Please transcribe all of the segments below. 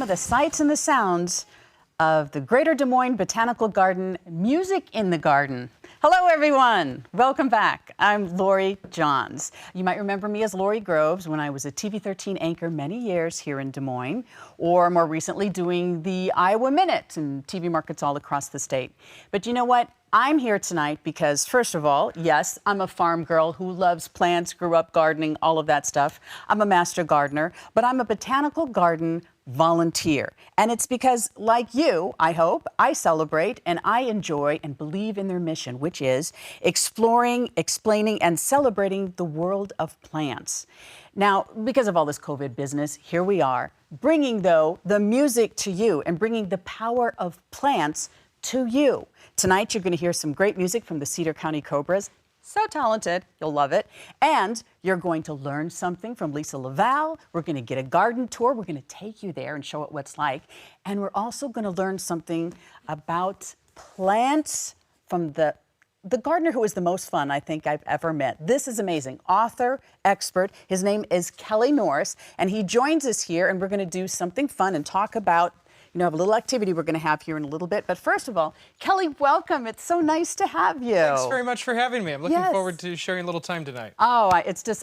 of the sights and the sounds of the Greater Des Moines Botanical Garden, Music in the Garden. Hello, everyone. Welcome back. I'm Lori Johns. You might remember me as Lori Groves when I was a TV 13 anchor many years here in Des Moines, or more recently doing the Iowa Minute and TV markets all across the state. But you know what? I'm here tonight because, first of all, yes, I'm a farm girl who loves plants, grew up gardening, all of that stuff. I'm a master gardener, but I'm a botanical garden volunteer. And it's because, like you, I hope, I celebrate and I enjoy and believe in their mission, which is exploring, explaining, and celebrating the world of plants. Now, because of all this COVID business, here we are, bringing, though, the music to you and bringing the power of plants to you. Tonight, you're going to hear some great music from the Cedar County Cobras. So talented, you'll love it. And you're going to learn something from Lisa LaValle. We're going to get a garden tour. We're going to take you there and show it what's like. And we're also going to learn something about plants from the gardener who is the most fun I think I've ever met. This is amazing. Author, expert. His name is Kelly Norris, and he joins us here, and we're going to do something fun and talk about, have a little activity we're going to have here in a little bit. But first of all, Kelly, welcome. It's so nice to have you. Thanks very much for having me. I'm looking forward to sharing a little time tonight. Oh,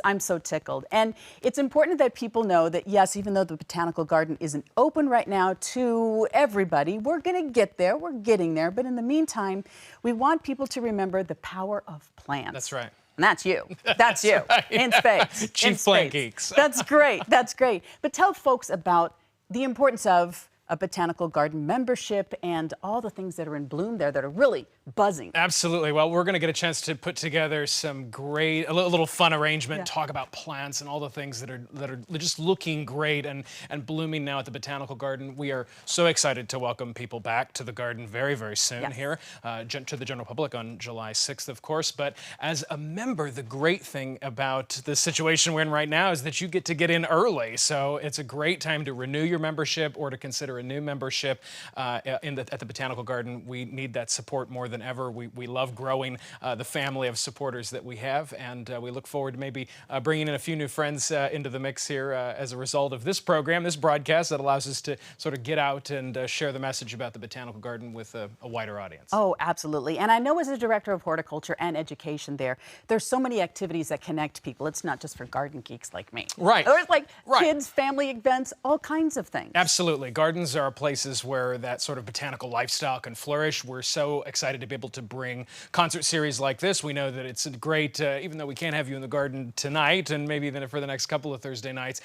I'm so tickled. And it's important that people know that, yes, even though the Botanical Garden isn't open right now to everybody, we're going to get there. We're getting there. But in the meantime, we want people to remember the power of plants. That's right. And that's you. That's you. Right. In space. Chief plant geeks. That's great. That's great. But tell folks about the importance of a botanical garden membership and all the things that are in bloom there that are really buzzing. Absolutely. Well, we're going to get a chance to put together some great, a little fun arrangement, talk about plants and all the things that are just looking great and blooming now at the Botanical Garden. We are so excited to welcome people back to the garden very, very soon here to the general public on July 6th, of course. But as a member, the great thing about the situation we're in right now is that you get to get in early. So it's a great time to renew your membership or to consider a new membership at the Botanical Garden. We need that support more than ever. We love growing the family of supporters that we have, and we look forward to maybe bringing in a few new friends into the mix here as a result of this program, this broadcast that allows us to sort of get out and share the message about the Botanical Garden with a wider audience. Oh, absolutely. And I know as a director of horticulture and education there's so many activities that connect people. It's not just for garden geeks like me. Right. There's like kids, family events, all kinds of things. Absolutely. Gardens are places where that sort of botanical lifestyle can flourish. We're so excited to be able to bring concert series like this. We know that it's a great, even though we can't have you in the garden tonight and maybe even for the next couple of Thursday nights,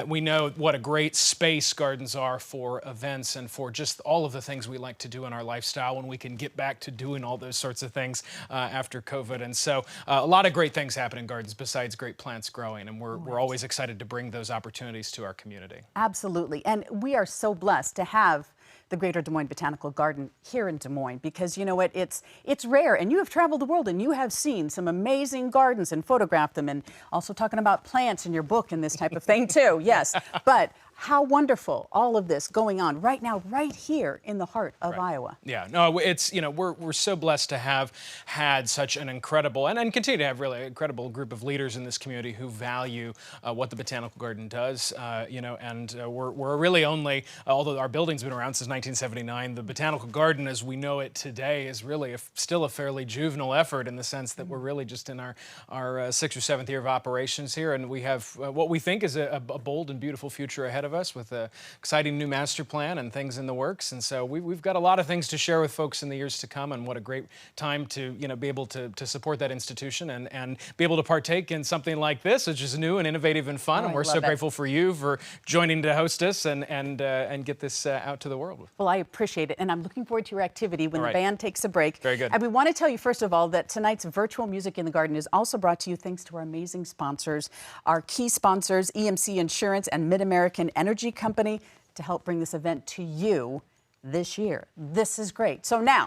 we know what a great space gardens are for events and for just all of the things we like to do in our lifestyle when we can get back to doing all those sorts of things after COVID. And so a lot of great things happen in gardens besides great plants growing, and we're always excited to bring those opportunities to our community. Absolutely. And we are so blessed to have the Greater Des Moines Botanical Garden here in Des Moines, because you know what, it's rare, and you have traveled the world and you have seen some amazing gardens and photographed them, and also talking about plants in your book and this type of thing too. Yes, but how wonderful all of this going on right now, right here in the heart of Iowa. Yeah, no, it's, we're so blessed to have had such an incredible, and continue to have really incredible group of leaders in this community who value what the Botanical Garden does, and we're really only, although our building's been around since 1979, the Botanical Garden as we know it today is really still a fairly juvenile effort in the sense that we're really just in our 6th or 7th year of operations here, and we have what we think is a bold and beautiful future ahead of us with an exciting new master plan and things in the works. And so we've got a lot of things to share with folks in the years to come, and what a great time to be able to support that institution and be able to partake in something like this, which is new and innovative and fun. And we're so grateful for you for joining to host us and get this out to the world. Well, I appreciate it, and I'm looking forward to your activity when the band takes a break. Very good. And we want to tell you, first of all, that tonight's virtual Music in the Garden is also brought to you thanks to our amazing sponsors, our key sponsors, EMC Insurance and Mid-American Energy Company, to help bring this event to you this year. This is great. So now,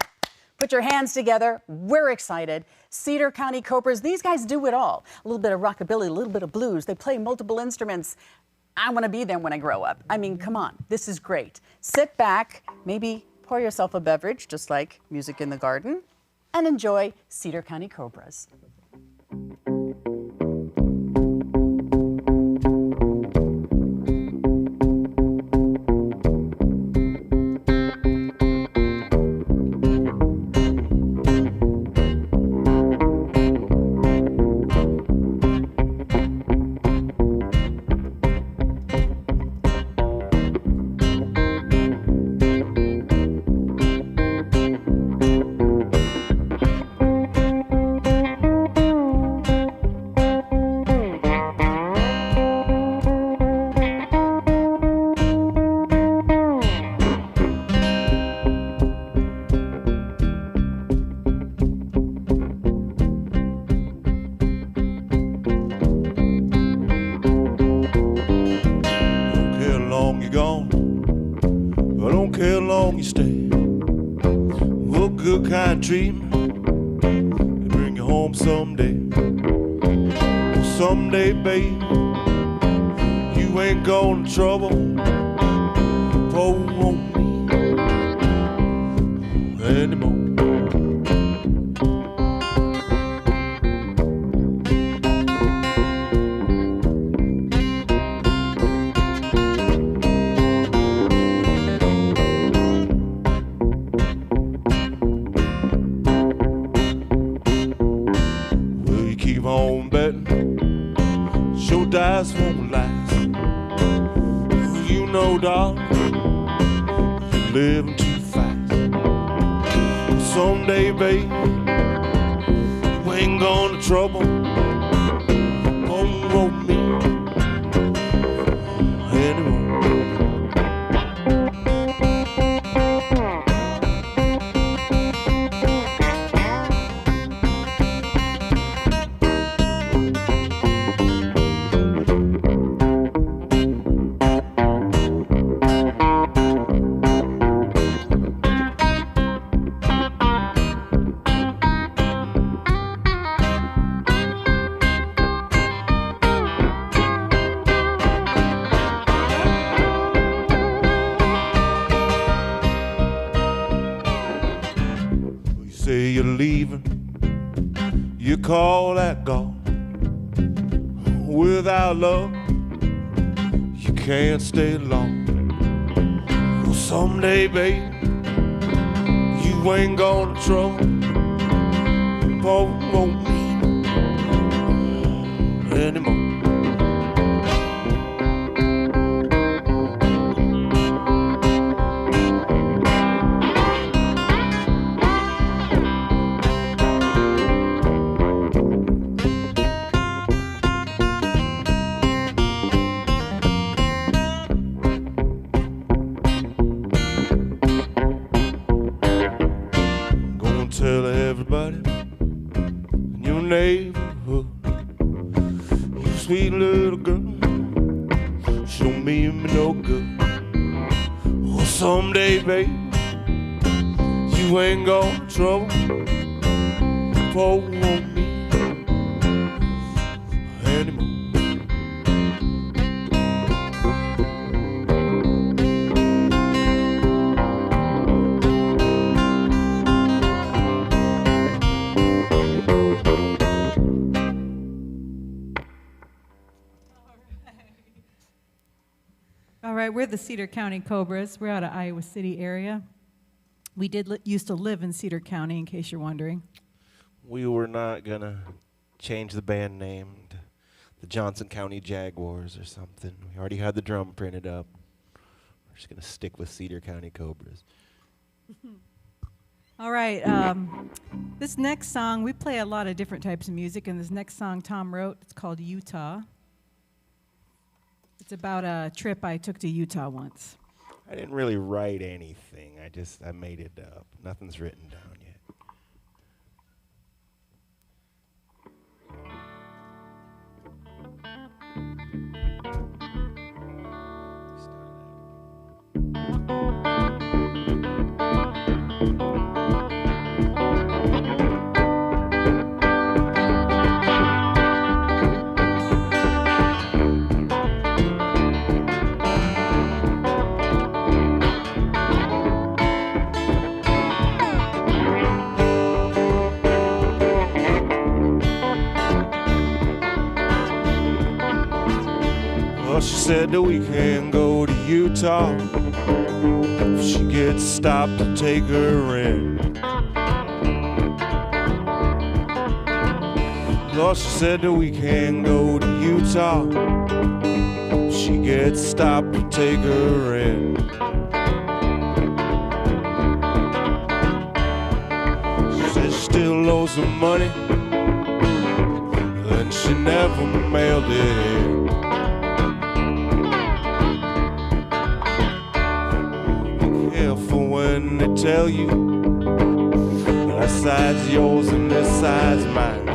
put your hands together. We're excited. Cedar County Cobras, these guys do it all. A little bit of rockabilly, a little bit of blues. They play multiple instruments. I want to be there when I grow up. I mean, come on. This is great. Sit back, maybe pour yourself a beverage, just like Music in the Garden, and enjoy Cedar County Cobras. long you stay. Oh, good kind treatment, they bring you home someday. Oh, someday, babe, you ain't going to trouble. Oh, won't me anymore. Dice won't last. You know, darling, you're living too fast. Someday, babe, you ain't going to trouble. Won't me anymore. You're leaving, you call that gone. Without love, you can't stay long. Well, someday, babe, you ain't gonna trouble. Won't me anymore. Tell everybody in your neighborhood, you sweet little girl, she don't mean me no good. Well, someday, babe, you ain't gonna trouble. Won't me anymore. All right, we're the Cedar County Cobras. We're out of Iowa City area. We used to live in Cedar County, in case you're wondering. We were not gonna change the band name to the Johnson County Jaguars or something. We already had the drum printed up. We're just gonna stick with Cedar County Cobras. All right, this next song, we play a lot of different types of music, and this next song Tom wrote, it's called Utah. It's about a trip I took to Utah once. I didn't really write anything. I made it up. Nothing's written down yet. She said that we can go to Utah if she gets stopped to take her in. Oh, she said that we can go to Utah if she gets stopped to take her in. She said she still owes some money and she never mailed it in. When they tell you that side's yours and this side's mine.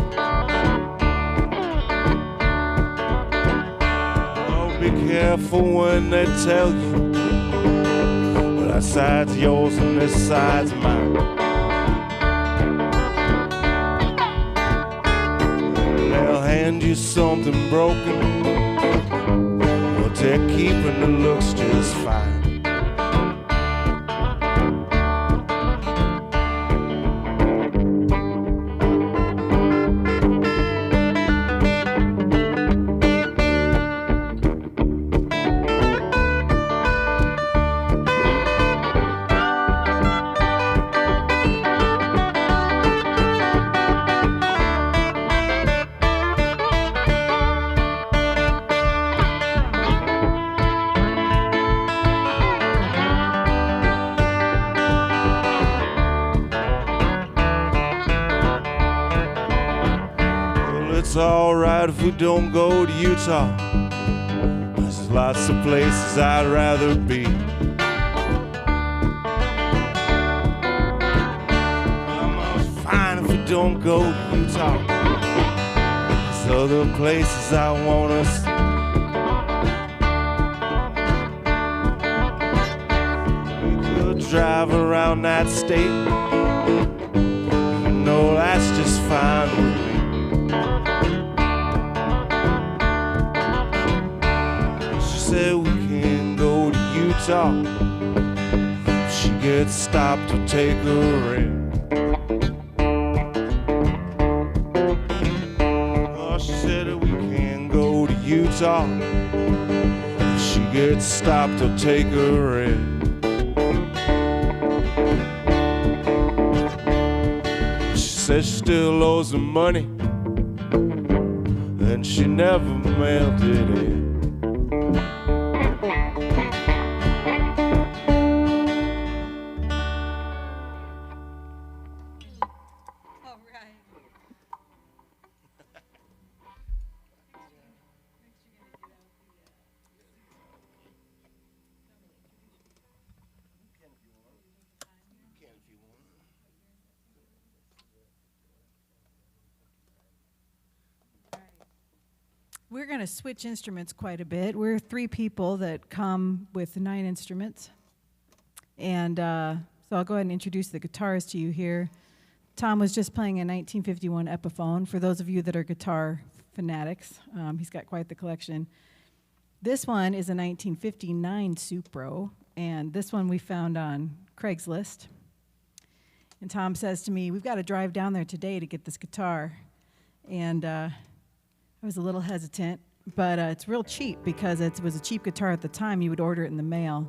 Oh, be careful when they tell you That side's yours and this side's mine. They'll hand you something broken, but they're keeping the looks just fine. It's alright if we don't go to Utah. There's lots of places I'd rather be. I'm fine if we don't go to Utah. There's other places I want to see. We could drive around that state. You know that's just fine with me. Said we can go to Utah. If she gets stopped, we'll take her in. Oh, she said that we can go to Utah. If she gets stopped, we'll take her in. She said she still owes him money, and she never mailed it in. We're going to switch instruments quite a bit. We're 3 people that come with 9 instruments. And so I'll go ahead and introduce the guitars to you here. Tom was just playing a 1951 Epiphone. For those of you that are guitar fanatics, he's got quite the collection. This one is a 1959 Supro, and this one we found on Craigslist. And Tom says to me, we've got to drive down there today to get this guitar. And I was a little hesitant, but it's real cheap because it was a cheap guitar at the time. You would order it in the mail.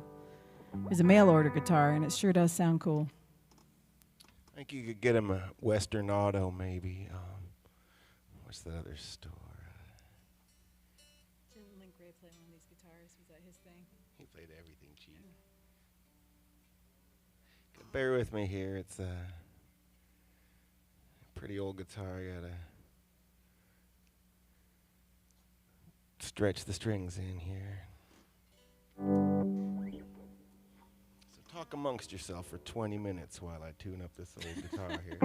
It was a mail order guitar, and it sure does sound cool. I think you could get him a Western Auto, maybe. What's the other store? Didn't Link Ray play one of these guitars? Was that his thing? He played everything cheap. Yeah. Bear with me here. It's a pretty old guitar. You gotta stretch the strings in here. So talk amongst yourself for 20 minutes while I tune up this old guitar here.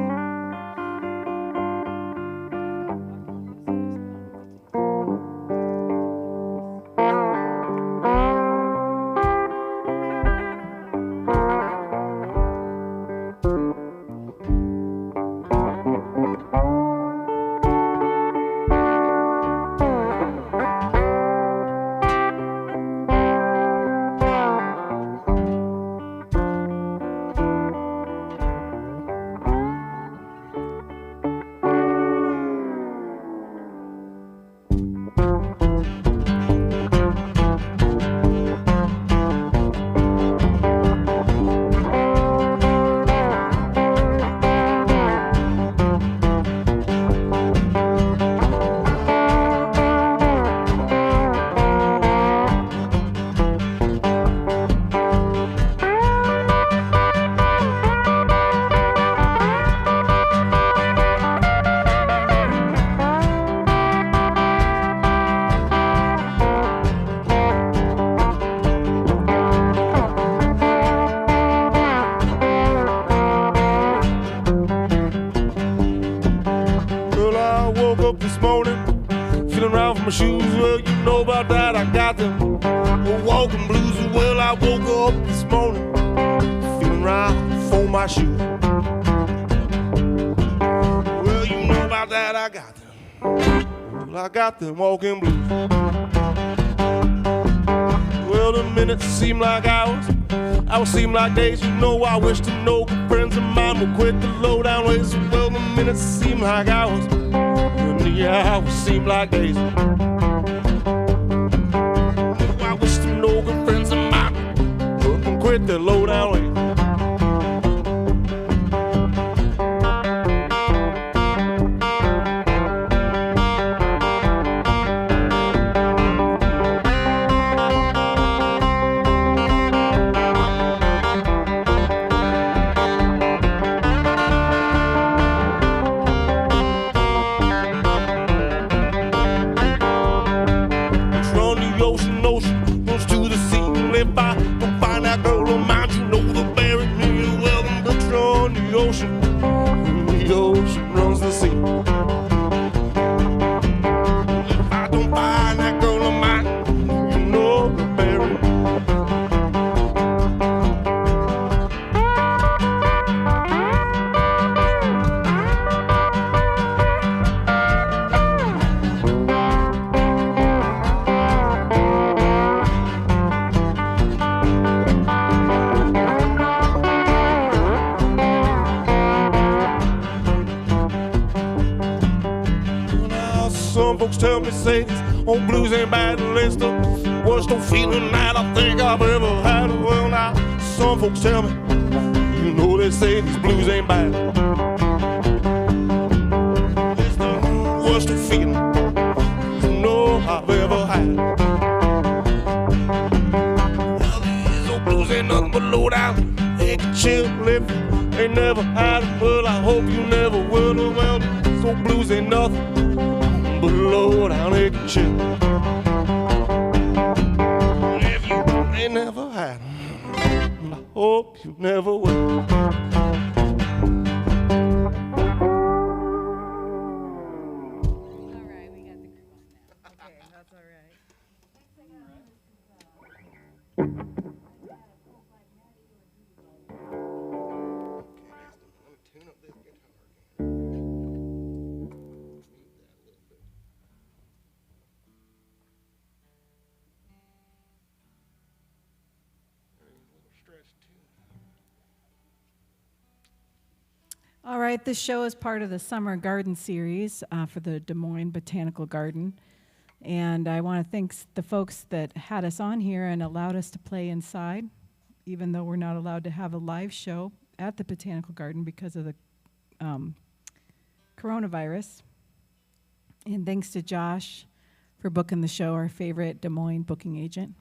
My shoes, well, you know about that, I got them. Walking blues, well, I woke up this morning. looking round for my shoes. Well, you know about that, I got them. Well, I got them walking blues. Well, the minutes seem like hours, hours seem like days. You know, I wish to know good friends of mine will quit the low-down ways. Well, the minutes seem like hours, and the hours seem like days. I wish to know good friends of mine will quit the low-down ways. Tell me, say this old blues ain't bad, and it's the worst old feeling that I think I've ever had. Well, now, some folks tell me, you know, they say these blues ain't bad. It's the worst old feeling, you know, I've ever had. Well, these old blues ain't nothing but low down, they can chill, live, ain't never had them. Well, I hope you never will. Well, these old blues ain't nothing but low down aching chill. If you ain't never had them, I hope you never will. All right, we got the groove on now. Okay, that's all right. All right, this show is part of the Summer Garden Series for the Des Moines Botanical Garden. And I want to thank the folks that had us on here and allowed us to play inside, even though we're not allowed to have a live show at the Botanical Garden because of the coronavirus. And thanks to Josh for booking the show, our favorite Des Moines booking agent.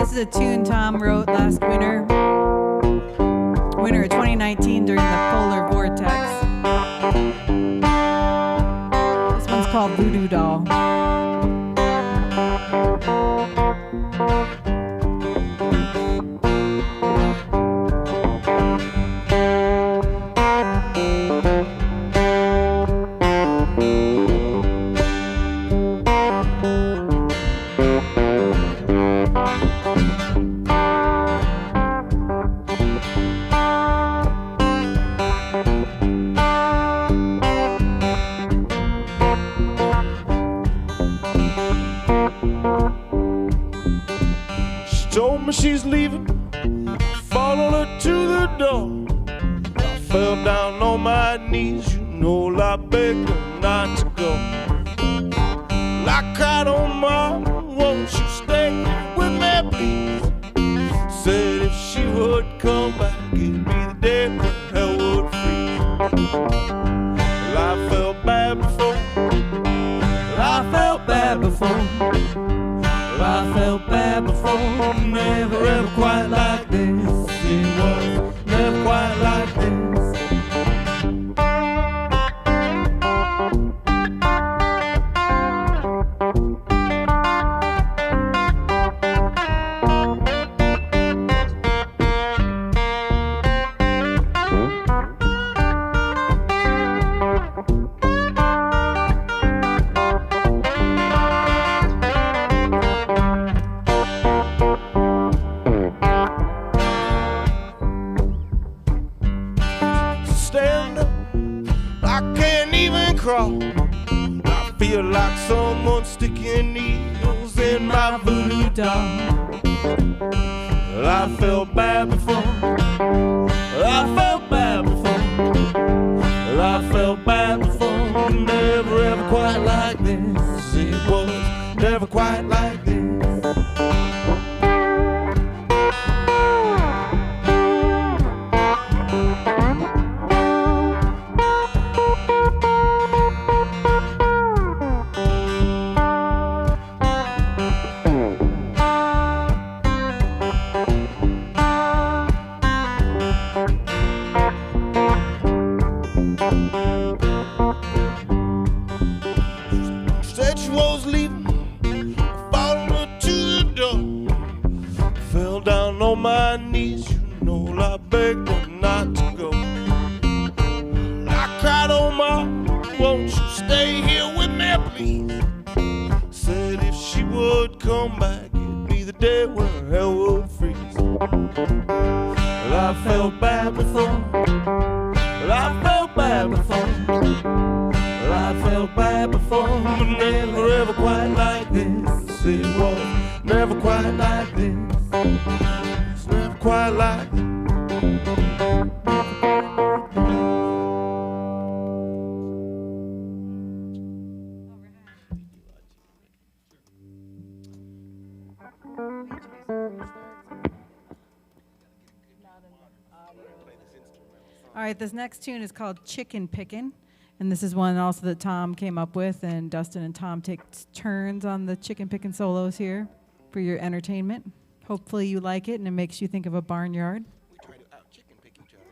This is a tune Tom wrote last winter of 2019 during the polar vortex. This one's called Voodoo Doll. She's leaving, followed her to the door. I fell down on my knees, you know, I begged her not to go. I cried, oh Mom, won't you stay with me, please? Said if she would come back, it'd be the day when hell would freeze. Well, I felt bad before, I felt bad before. I felt bad before, never ever quite like this. It was never quite like this. crawl. I feel like someone sticking needles in my voodoo doll. Well, I felt bad before. Well, I felt bad before. Well, I felt bad before, but never ever quite like this. It was never quite like this. Said she was leaving, I followed her to the door. Fell down on my knees, you know I begged her not to go. I cried, oh ma, won't you stay here with me, please? Said if she would come back, it'd be the day when hell would freeze. Well, I felt bad before. Well, I felt bad before. Well, I felt bad before, but never ever quite like this. It was never quite like this. It's never quite like this. All right, this next tune is called Chicken Pickin', and this is one also that Tom came up with, and Dustin and Tom take turns on the chicken picking solos here for your entertainment. Hopefully you like it and it makes you think of a barnyard. We try to out chicken pick each other.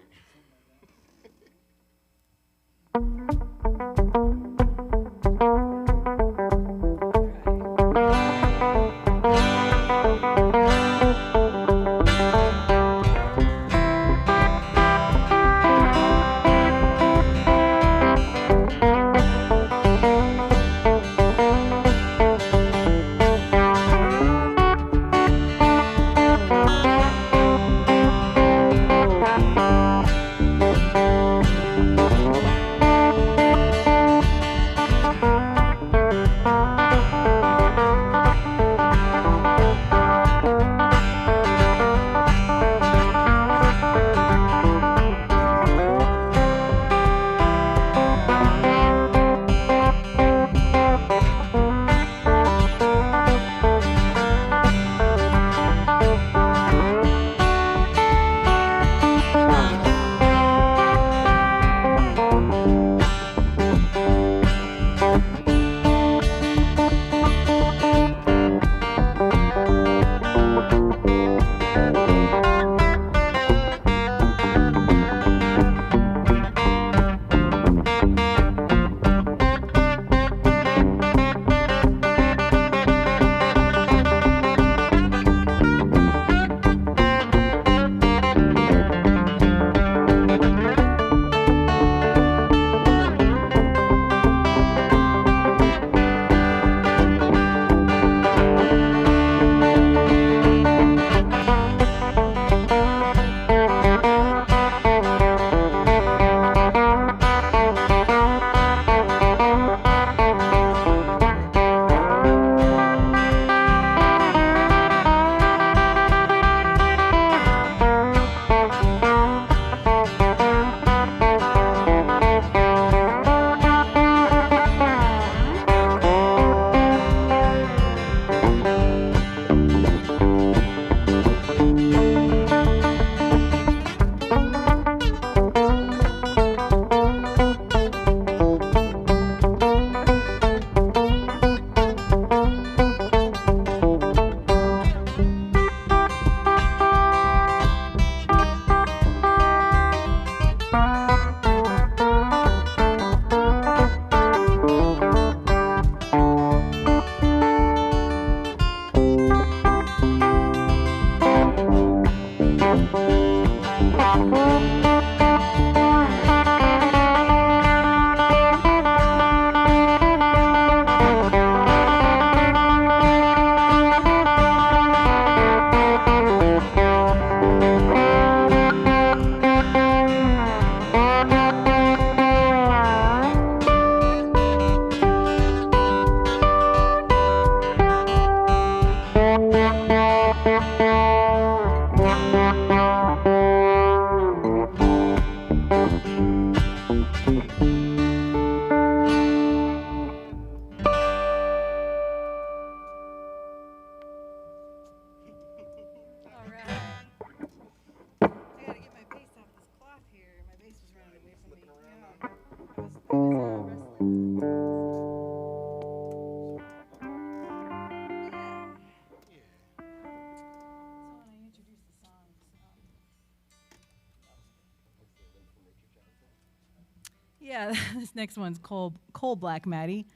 Yeah, this next one's Coal Black Maddie.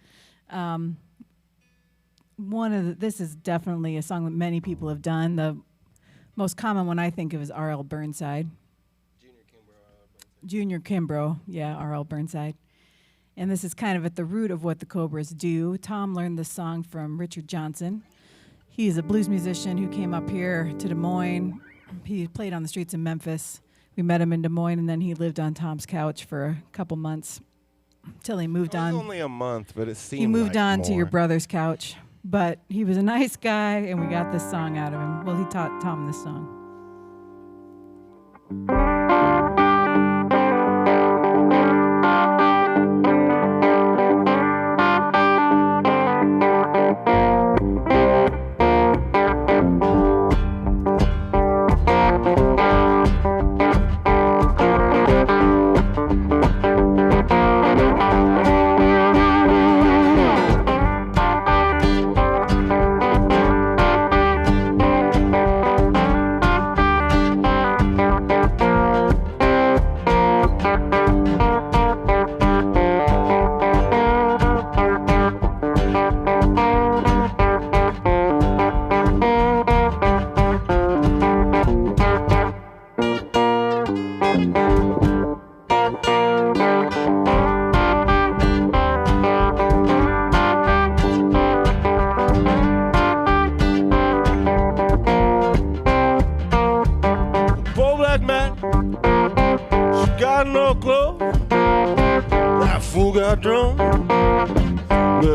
This is definitely a song that many people have done. The most common one I think of is R.L. Burnside. Junior Kimbrough, yeah, R.L. Burnside. And this is kind of at the root of what the Cobras do. Tom learned this song from Richard Johnson. He's a blues musician who came up here to Des Moines. He played on the streets of Memphis. We met him in Des Moines, and then he lived on Tom's couch for a couple months till he moved on. It was only a month, but it seemed He moved like on more. to your brother's couch. But he was a nice guy, and we got this song out of him. Well, he taught Tom this song.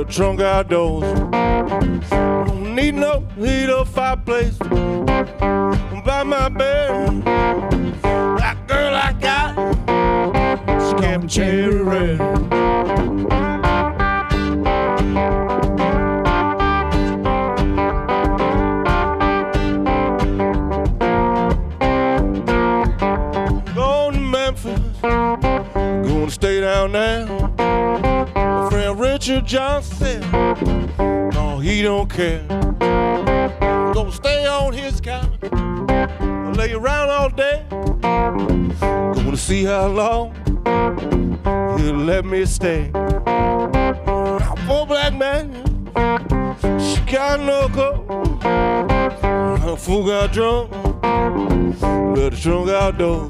Trunk outdoors, don't need no heat or fireplace. By my bed, that girl I got, she kept cherry red. Going to Memphis, gonna stay down there. Richard Johnson said, no, he don't care. Gonna stay on his couch, lay around all day. Gonna see how long he'll let me stay. Poor black man, she got no coat. Her fool got drunk, let the trunk outdoors.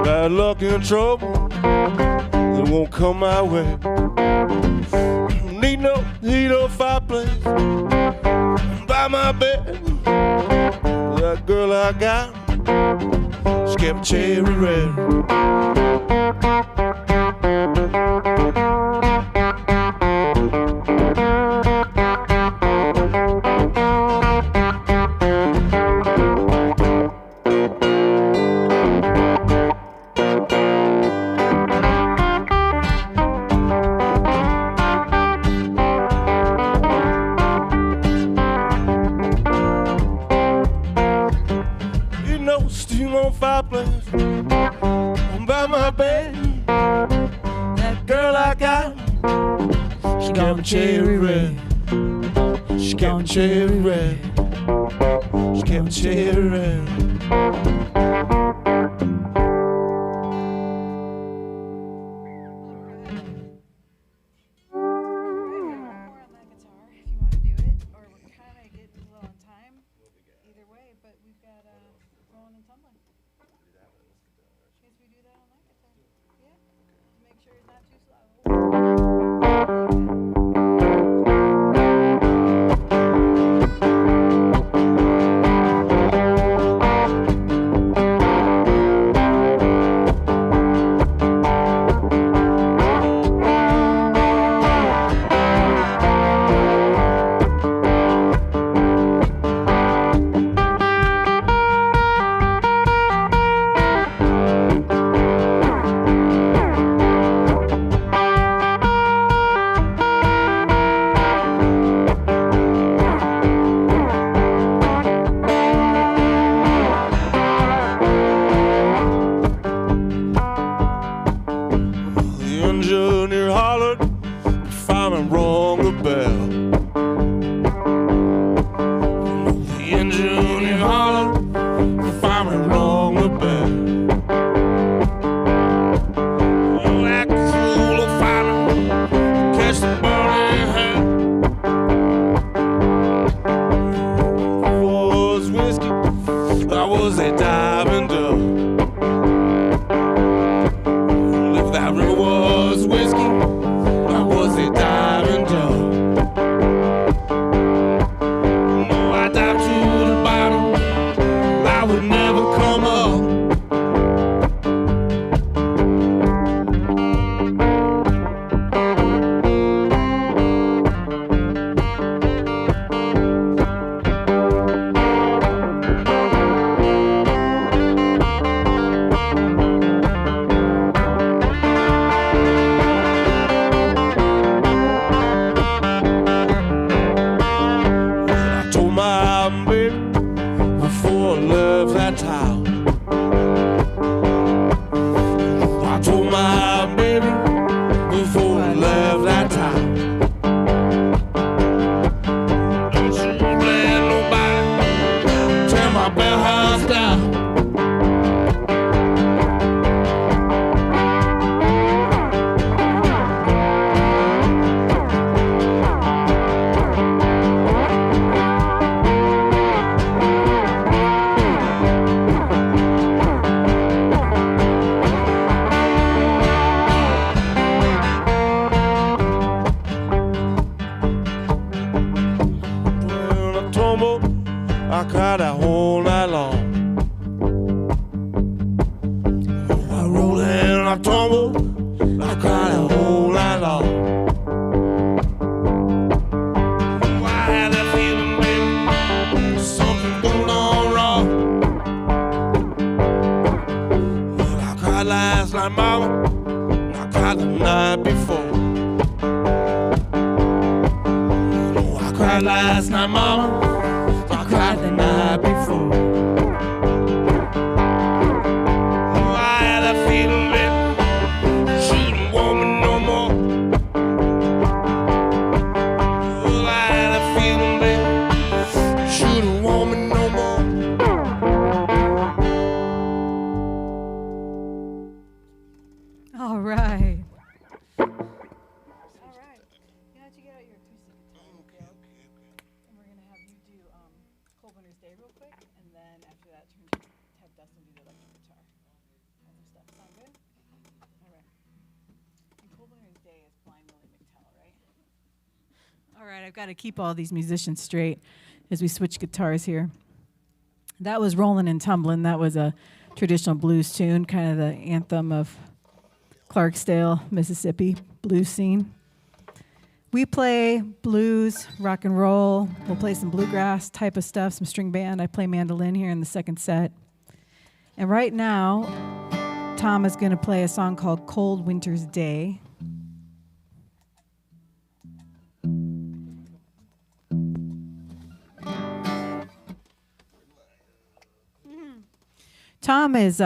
Bad luck and trouble, it won't come my way. Need no heat or fireplace by my bed. That girl I got, she kept cherry red. Steam on fireplace by my bed. That girl I got, she kept cherry red. She kept cherry red. She kept cherry red. tumbling. Guess we do that on that guitar. Yeah. Make sure it's not too I cried that whole night long. I rolled and I tumbled, I cried that whole night long. Oh, I had that feeling, baby, something going on wrong. Well, I cried last night, mama, and I cried the night before. Oh, I cried last night, mama, I cried the night before. Oh, I had that feeling, baby, she don't want me no more. Oh, I had that feeling, baby, she don't want me no more. All right. All right. You have to get out your acoustic guitar. And we're going to have you do Cold Winter's Day real quick, and then after that, have Dustin do the electric guitar. Other stuff. Sound good? All right. And Cold Winter's Day is Blind Willie McTell, right? All right, I've got to keep all these musicians straight as we switch guitars here. That was Rollin' and Tumblin'. That was a traditional blues tune, kind of the anthem of Clarksdale, Mississippi blues scene. We play blues, rock and roll. We'll play some bluegrass type of stuff, some string band. I play mandolin here in the second set. And right now, Tom is going to play a song called Cold Winter's Day. Tom is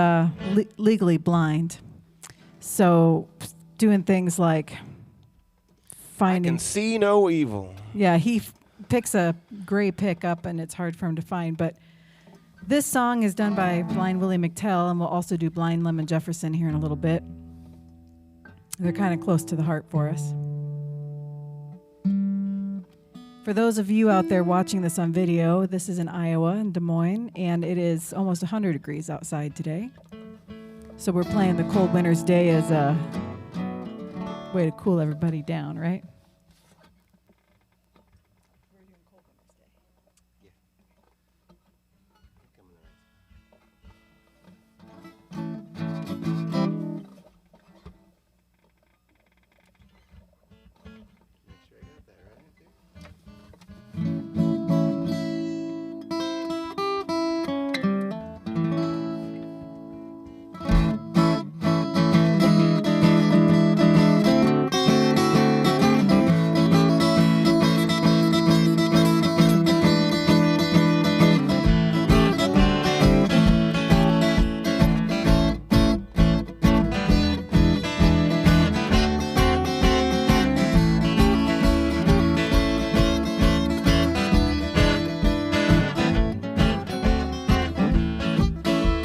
legally blind, so doing things like finding. I can see no evil. Yeah, he picks a gray pick up, and it's hard for him to find. But this song is done by Blind Willie McTell, and we'll also do Blind Lemon Jefferson here in a little bit. They're kind of close to the heart for us. For those of you out there watching this on video, this is in Iowa, in Des Moines, and it is almost 100 degrees outside today. So we're playing the Cold Winter's Day as a way to cool everybody down, right?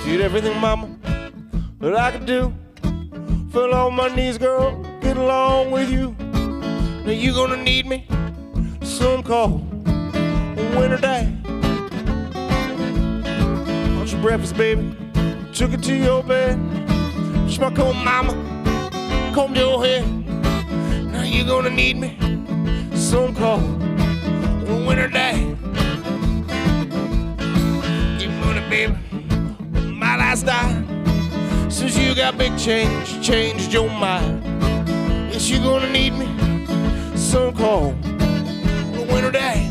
Did everything, mama, that I could do. Fell on my knees, girl, get along with you. Now you gonna need me some cold winter day. Bought your breakfast, baby, took it to your bed. Push my comb, mama, combed your head. Now you gonna need me some cold winter day. Give money, baby, my lifestyle. Since you got big change, changed your mind. Yes, you're gonna need me some cold winter day.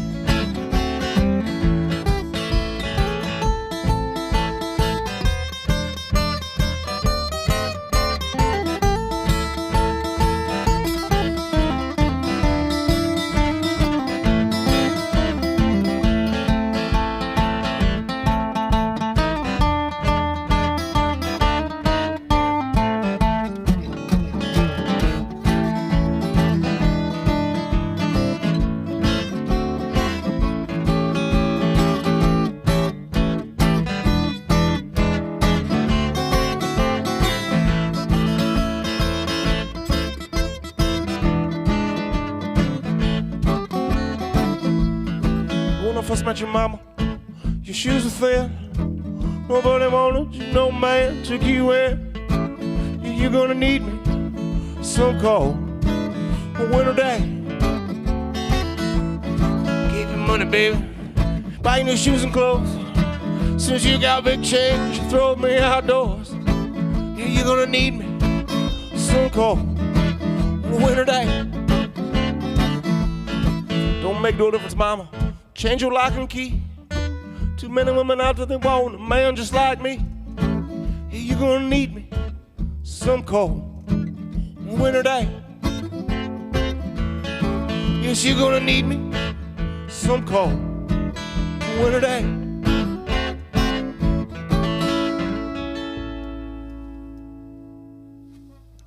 When I first met your mama, your shoes were thin. Nobody wanted you, no man took you in. You're gonna need me some cold winter day. Give you money, baby, buy you new shoes and clothes. Since you got big change, you throw me outdoors. Yeah, you're gonna need me some cold winter day. Don't make no difference, mama. Change your lock and key. Too many women out there, they want a man just like me. Yeah, you're gonna need me some cold winter day. Yes, you're gonna need me some cold winter day.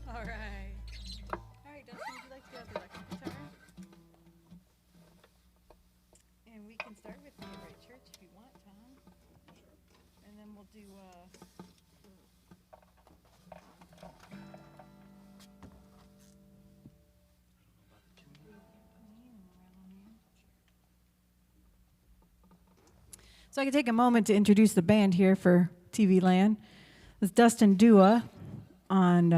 All right. All right, Dustin, would you like to get out the electric guitar? And we can start with the Right Church if you want, Tom. And then we'll do So I can take a moment to introduce the band here for TV Land. It's Dustin Dua on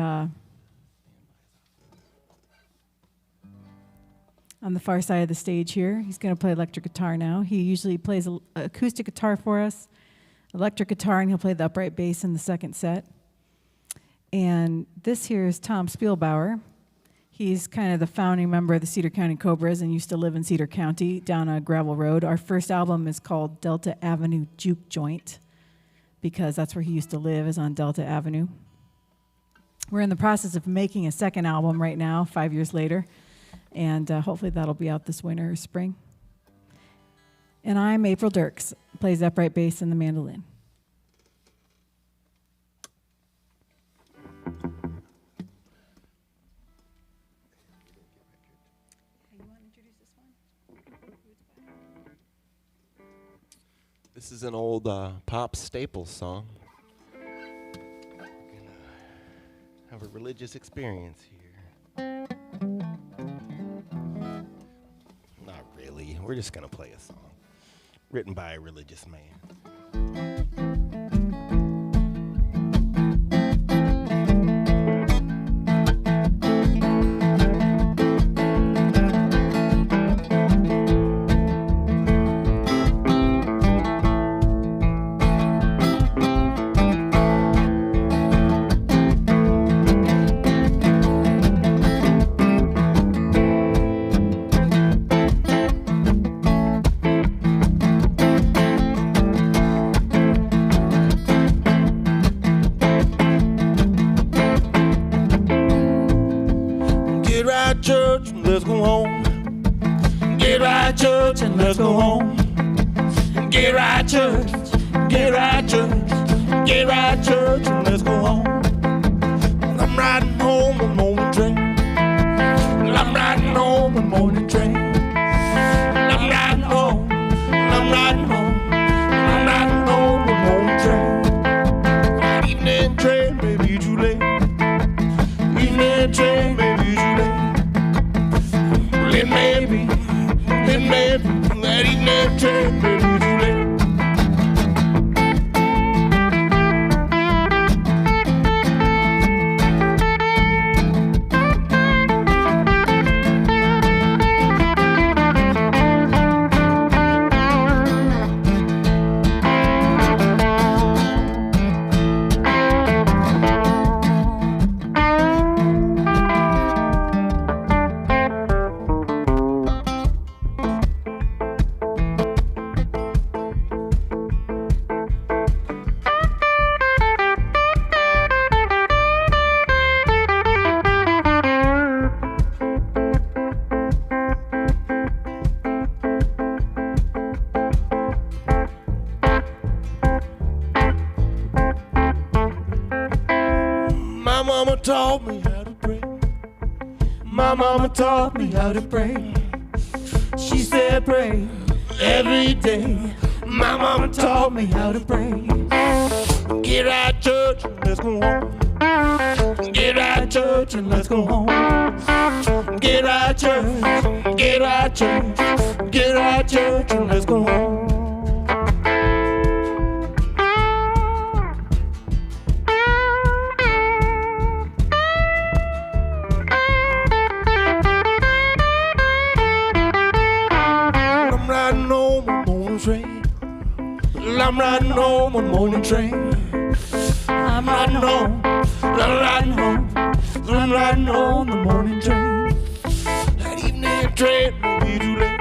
the far side of the stage here. He's going to play electric guitar now. He usually plays acoustic guitar for us, electric guitar, and he'll play the upright bass in the second set. And this here is Tom Spielbauer. He's kind of the founding member of the Cedar County Cobras and used to live in Cedar County down a gravel road. Our first album is called Delta Avenue Juke Joint because that's where he used to live, is on Delta Avenue. We're in the process of making a second album right now, 5 years later, and hopefully that'll be out this winter or spring. And I'm April Dirks, plays upright bass and the mandolin. This is an old pop staple song. We're gonna have a religious experience here. Not really. We're just gonna play a song written by a religious man. Church, let's go home. Get right, church, and let's go home. Get right, church, get right, church, get right, church, and let's go home. I'm riding home on morning train. I'm riding home on morning train. I'm riding home. I'm riding home. I'm riding home on morning train. Evening train, baby, you too late. Evening train, baby, you too late. It may be, that evening train, baby, too late. Taught me how to pray. My mama taught me how to pray. She said pray every day. My mama taught me how to pray. Get out, church, and let's go home. Get out, church, and let's go home. Get out, church, get out, church, get out, church, and let's go home. I'm riding home on morning train. I'm riding home. I'm riding home. I'm riding home on the morning train. That evening train, maybe you too late.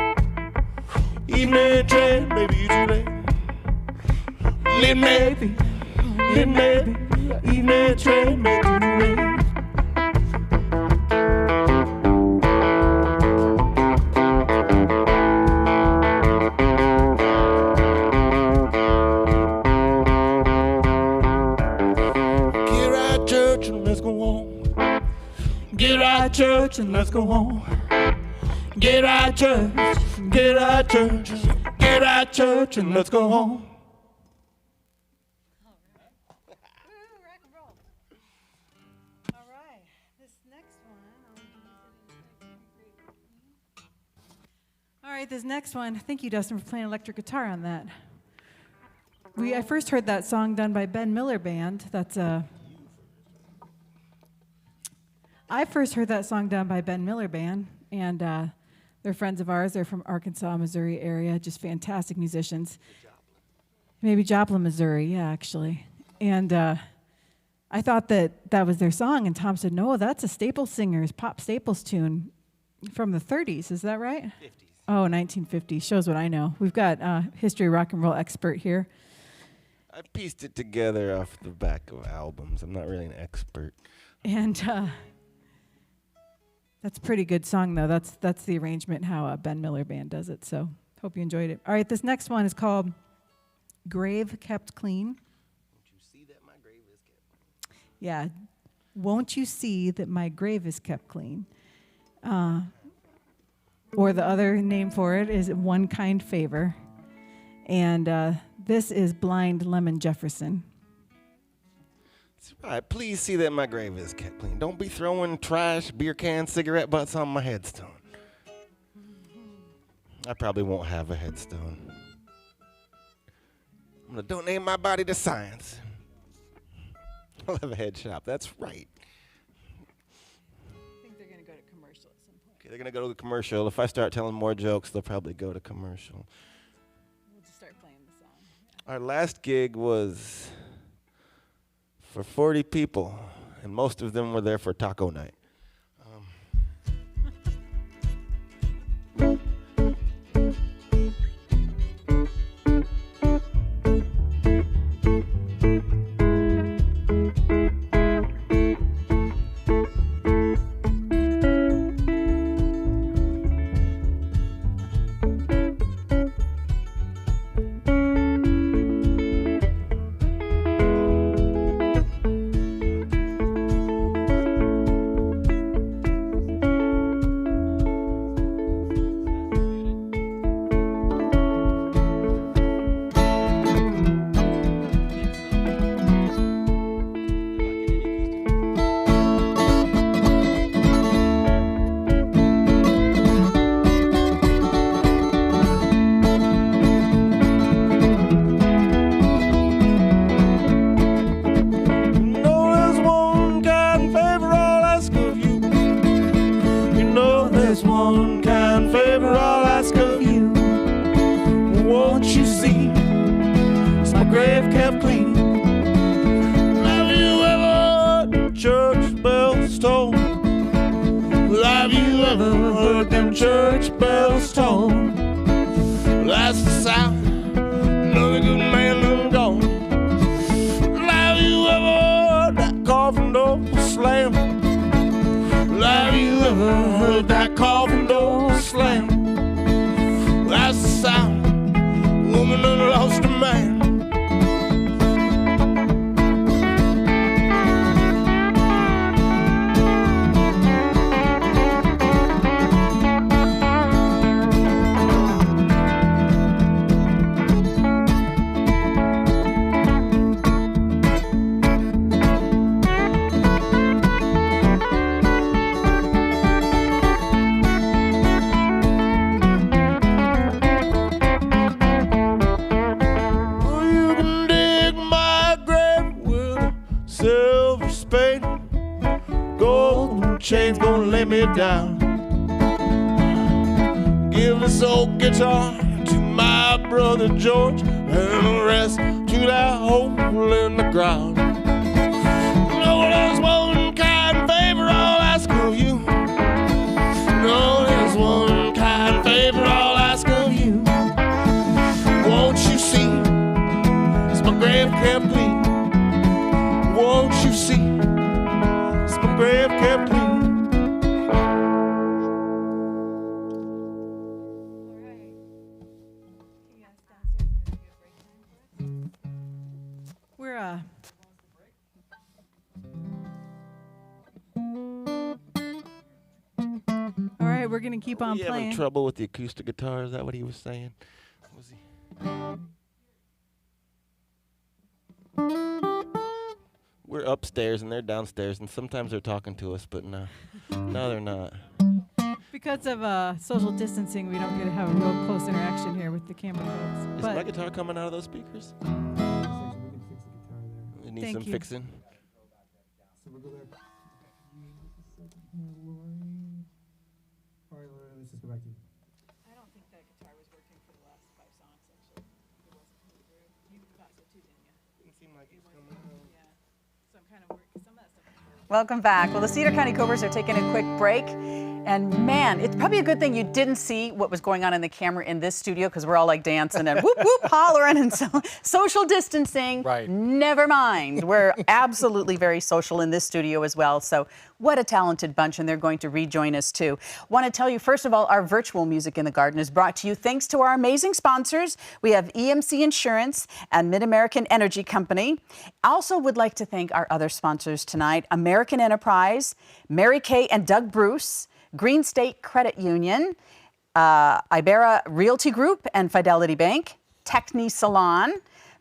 Evening train, maybe you too late. It may be, evening train, maybe you too late. Get right, church, and let's go home. Get right, church, get right, church, get right, church, and let's go home. All right, this next one. All right, this next one. Thank you, Dustin, for playing electric guitar on that. I first heard that song done by Ben Miller Band. I first heard that song done by Ben Miller Band, and they're friends of ours. They're from Arkansas, Missouri area, just fantastic musicians. Maybe Joplin, Missouri, yeah, actually. And I thought that was their song, and Tom said, no, that's a Staples Singers, Pop Staples tune from the 30s. Is that right? 50s. Oh, 1950. Shows what I know. We've got history rock and roll expert here. I pieced it together off the back of albums. I'm not really an expert. And that's a pretty good song, though. That's the arrangement, how Ben Miller Band does it. So hope you enjoyed it. All right, this next one is called Grave Kept Clean. Won't you see that my grave is kept clean? Yeah. Won't you see that my grave is kept clean? Or the other name for it is One Kind Favor. And this is Blind Lemon Jefferson. That's right. Please see that my grave is kept clean. Don't be throwing trash, beer cans, cigarette butts on my headstone. I probably won't have a headstone. I'm going to donate my body to science. I'll have a head shop. That's right. I think they're going to go to commercial at some point. Okay, they're going to go to the commercial. If I start telling more jokes, they'll probably go to commercial. We'll just start playing the song. Our last gig was for 40 people, and most of them were there for taco night. Church bells toll. That's the sound. Another good man done gone. Have you ever heard that coffin door slam? Have you ever heard that coffin door slam? That's the sound. A woman done lost a man. Chains gonna lay me down. Give this old guitar to my brother George, and the rest to that hole in the ground. No, there's one kind favor I'll ask of you. No, there's one kind favor I'll ask of you. Won't you see, it's my grave kept clean. Won't you see, it's my grave kept clean. All right, we're gonna keep on playing. Having trouble with the acoustic guitar? Is that what he was saying? Was he? We're upstairs and they're downstairs, and sometimes they're talking to us, but no, they're not. Because of social distancing, we don't get to have a real close interaction here with the camera folks. Is my guitar coming out of those speakers? It needs some fixing. So we'll go back. Let's just go back to you. I don't think that guitar was working for the last 5 songs, actually. It wasn't coming through. You thought so too, didn't you? Didn't seem like it was coming through. Yeah. So I'm kind of worried, because some of that stuff is working. Welcome back. Well, the Cedar County Cobras are taking a quick break. And man, it's probably a good thing you didn't see what was going on in the camera in this studio, because we're all like dancing and whoop, whoop, hollering and so social distancing. Right. Never mind. We're absolutely very social in this studio as well. So what a talented bunch, and they're going to rejoin us too. Want to tell you, first of all, our virtual Music in the Garden is brought to you thanks to our amazing sponsors. We have EMC Insurance and Mid-American Energy Company. Also would like to thank our other sponsors tonight, American Enterprise, Mary Kay and Doug Bruce, Green State Credit Union, Ibera Realty Group and Fidelity Bank, Techni Salon,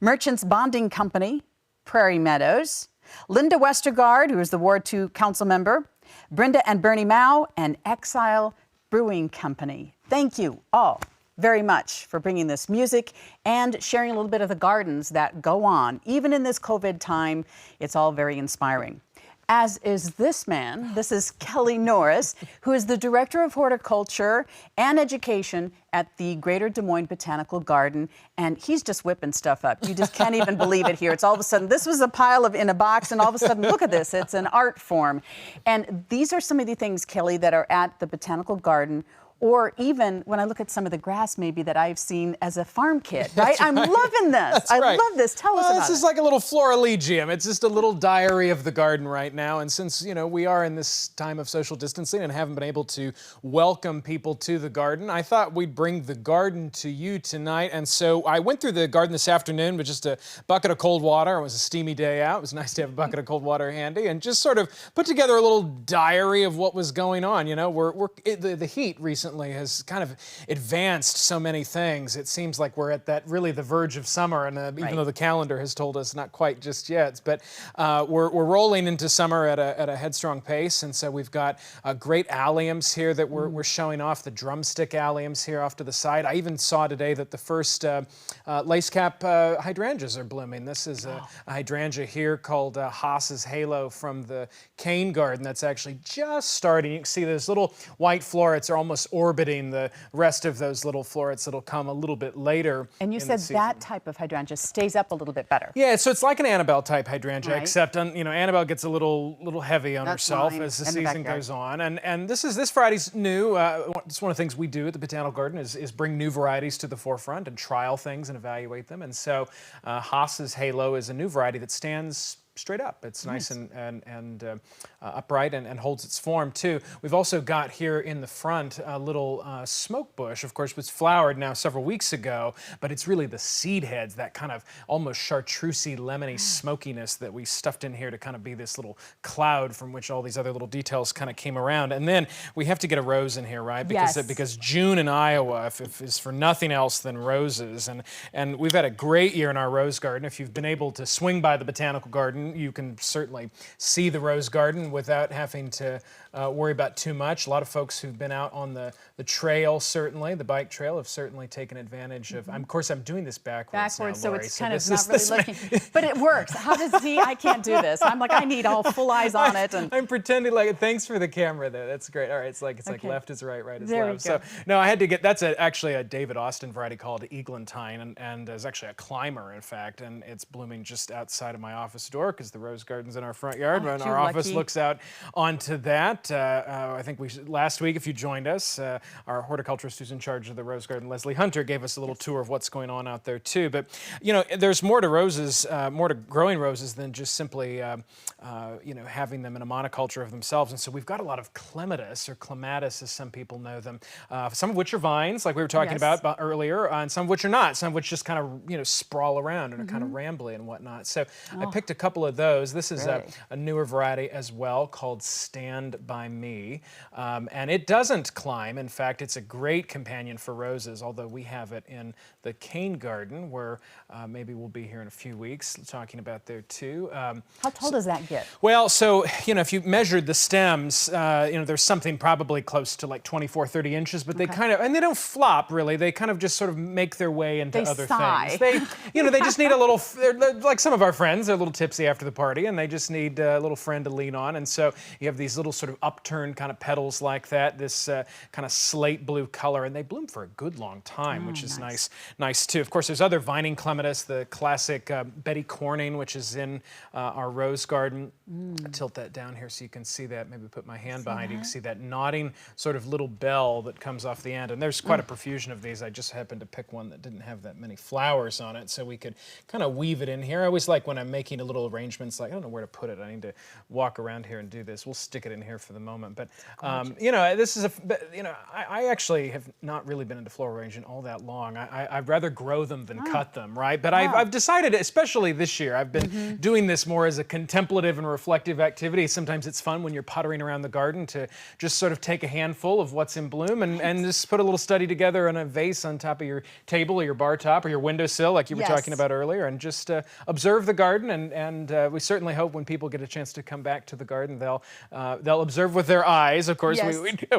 Merchants Bonding Company, Prairie Meadows, Linda Westergaard, who is the Ward 2 council member, Brenda and Bernie Mao, and Exile Brewing Company. Thank you all very much for bringing this music and sharing a little bit of the gardens that go on. Even in this COVID time, it's all very inspiring. As is this man. This is Kelly Norris, who is the Director of Horticulture and Education at the Greater Des Moines Botanical Garden, and he's just whipping stuff up. You just can't even believe it here. It's all of a sudden, this was a pile in a box, and all of a sudden, look at this, it's an art form. And these are some of the things, Kelly, that are at the Botanical Garden, or even when I look at some of the grass maybe that I've seen as a farm kid, right? I'm loving this. I love this. Tell us about it. This is like a little florilegium. It's just a little diary of the garden right now. And since, you know, we are in this time of social distancing and haven't been able to welcome people to the garden, I thought we'd bring the garden to you tonight. And so I went through the garden this afternoon with just a bucket of cold water. It was a steamy day out. It was nice to have a bucket of cold water handy and just sort of put together a little diary of what was going on. You know, the heat recently has kind of advanced so many things. It seems like we're at that really the verge of summer, and even though the calendar has told us not quite just yet, but we're rolling into summer at a headstrong pace, and so we've got great alliums here that we're showing off, the drumstick alliums here off to the side. I even saw today that the first lace cap hydrangeas are blooming. This is a hydrangea here called Haas's Halo from the cane garden that's actually just starting. You can see those little white florets are almost orbiting the rest of those little florets that'll come a little bit later. And you said that type of hydrangea stays up a little bit better. Yeah, so it's like an Annabelle type hydrangea, except you know, Annabelle gets a little heavy on herself as the season goes on. And this variety's new. It's one of the things we do at the Botanical Garden is bring new varieties to the forefront and trial things and evaluate them. And so Haas's Halo is a new variety that stands straight up. It's nice and upright and holds its form too. We've also got here in the front a little smoke bush, of course, which flowered now several weeks ago, but it's really the seed heads, that kind of almost chartreusey, lemony smokiness that we stuffed in here to kind of be this little cloud from which all these other little details kind of came around. And then we have to get a rose in here, right? Because June in Iowa is for nothing else than roses. And we've had a great year in our rose garden. If you've been able to swing by the Botanical Garden, you can certainly see the rose garden without having to worry about too much. A lot of folks who've been out on the trail, certainly, the bike trail, have certainly taken advantage of. Of course, I'm doing this backwards now, so Lori, it's kind of not really looking. But it works. How does he? I can't do this. I'm like, I need all full eyes on it. And I'm pretending like, thanks for the camera there. That's great. All right, it's like left is right, right is left. So no, I had to get, that's actually a David Austin variety called Eglantine, and there's actually a climber, in fact, and it's blooming just outside of my office door because the rose garden's in our front yard, and our office looks out onto that. I think last week, if you joined us, our horticulturist who's in charge of the rose garden, Leslie Hunter, gave us a little tour of what's going on out there too. But you know, there's more to roses, more to growing roses than just simply you know, having them in a monoculture of themselves. And so we've got a lot of clematis, or clematis as some people know them, some of which are vines, like we were talking about earlier, and some of which are not. Some of which just kind of, you know, sprawl around and are kind of rambly and whatnot. So I picked a couple of those. This is a newer variety as well called Stand By Me. And it doesn't climb. In fact, it's a great companion for roses, although we have it in the cane garden where maybe we'll be here in a few weeks talking about there too. how tall does that get? Well, so, you know, if you measured the stems, you know, there's something probably close to like 24, 30 inches, but they kind of, and they don't flop really. They kind of just sort of make their way into other things. They, you know, they just need a little, they're like some of our friends, they're a little tipsy after the party and they just need a little friend to lean on. And so you have these little sort of upturned kind of petals like that, this kind of slate blue color, and they bloom for a good long time, which is nice too. Of course, there's other vining clematis, the classic Betty Corning, which is in our rose garden. Tilt that down here so you can see that. Maybe put my hand behind it. You can see that nodding sort of little bell that comes off the end. And there's quite a profusion of these. I just happened to pick one that didn't have that many flowers on it, so we could kind of weave it in here. I always like when I'm making a little arrangements, like I don't know where to put it. I need to walk around here and do this. We'll stick it in here for the moment. But you know, this is you know, I actually have not really been into floral arranging all that long. I'd rather grow them than cut them, right? But I've decided, especially this year, I've been doing this more as a contemplative and reflective activity. Sometimes it's fun when you're puttering around the garden to just sort of take a handful of what's in bloom and just put a little study together in a vase on top of your table or your bar top or your windowsill, like you were talking about earlier, and just observe the garden and we certainly hope when people get a chance to come back to the garden, they'll observe with their eyes. Of course, Yes.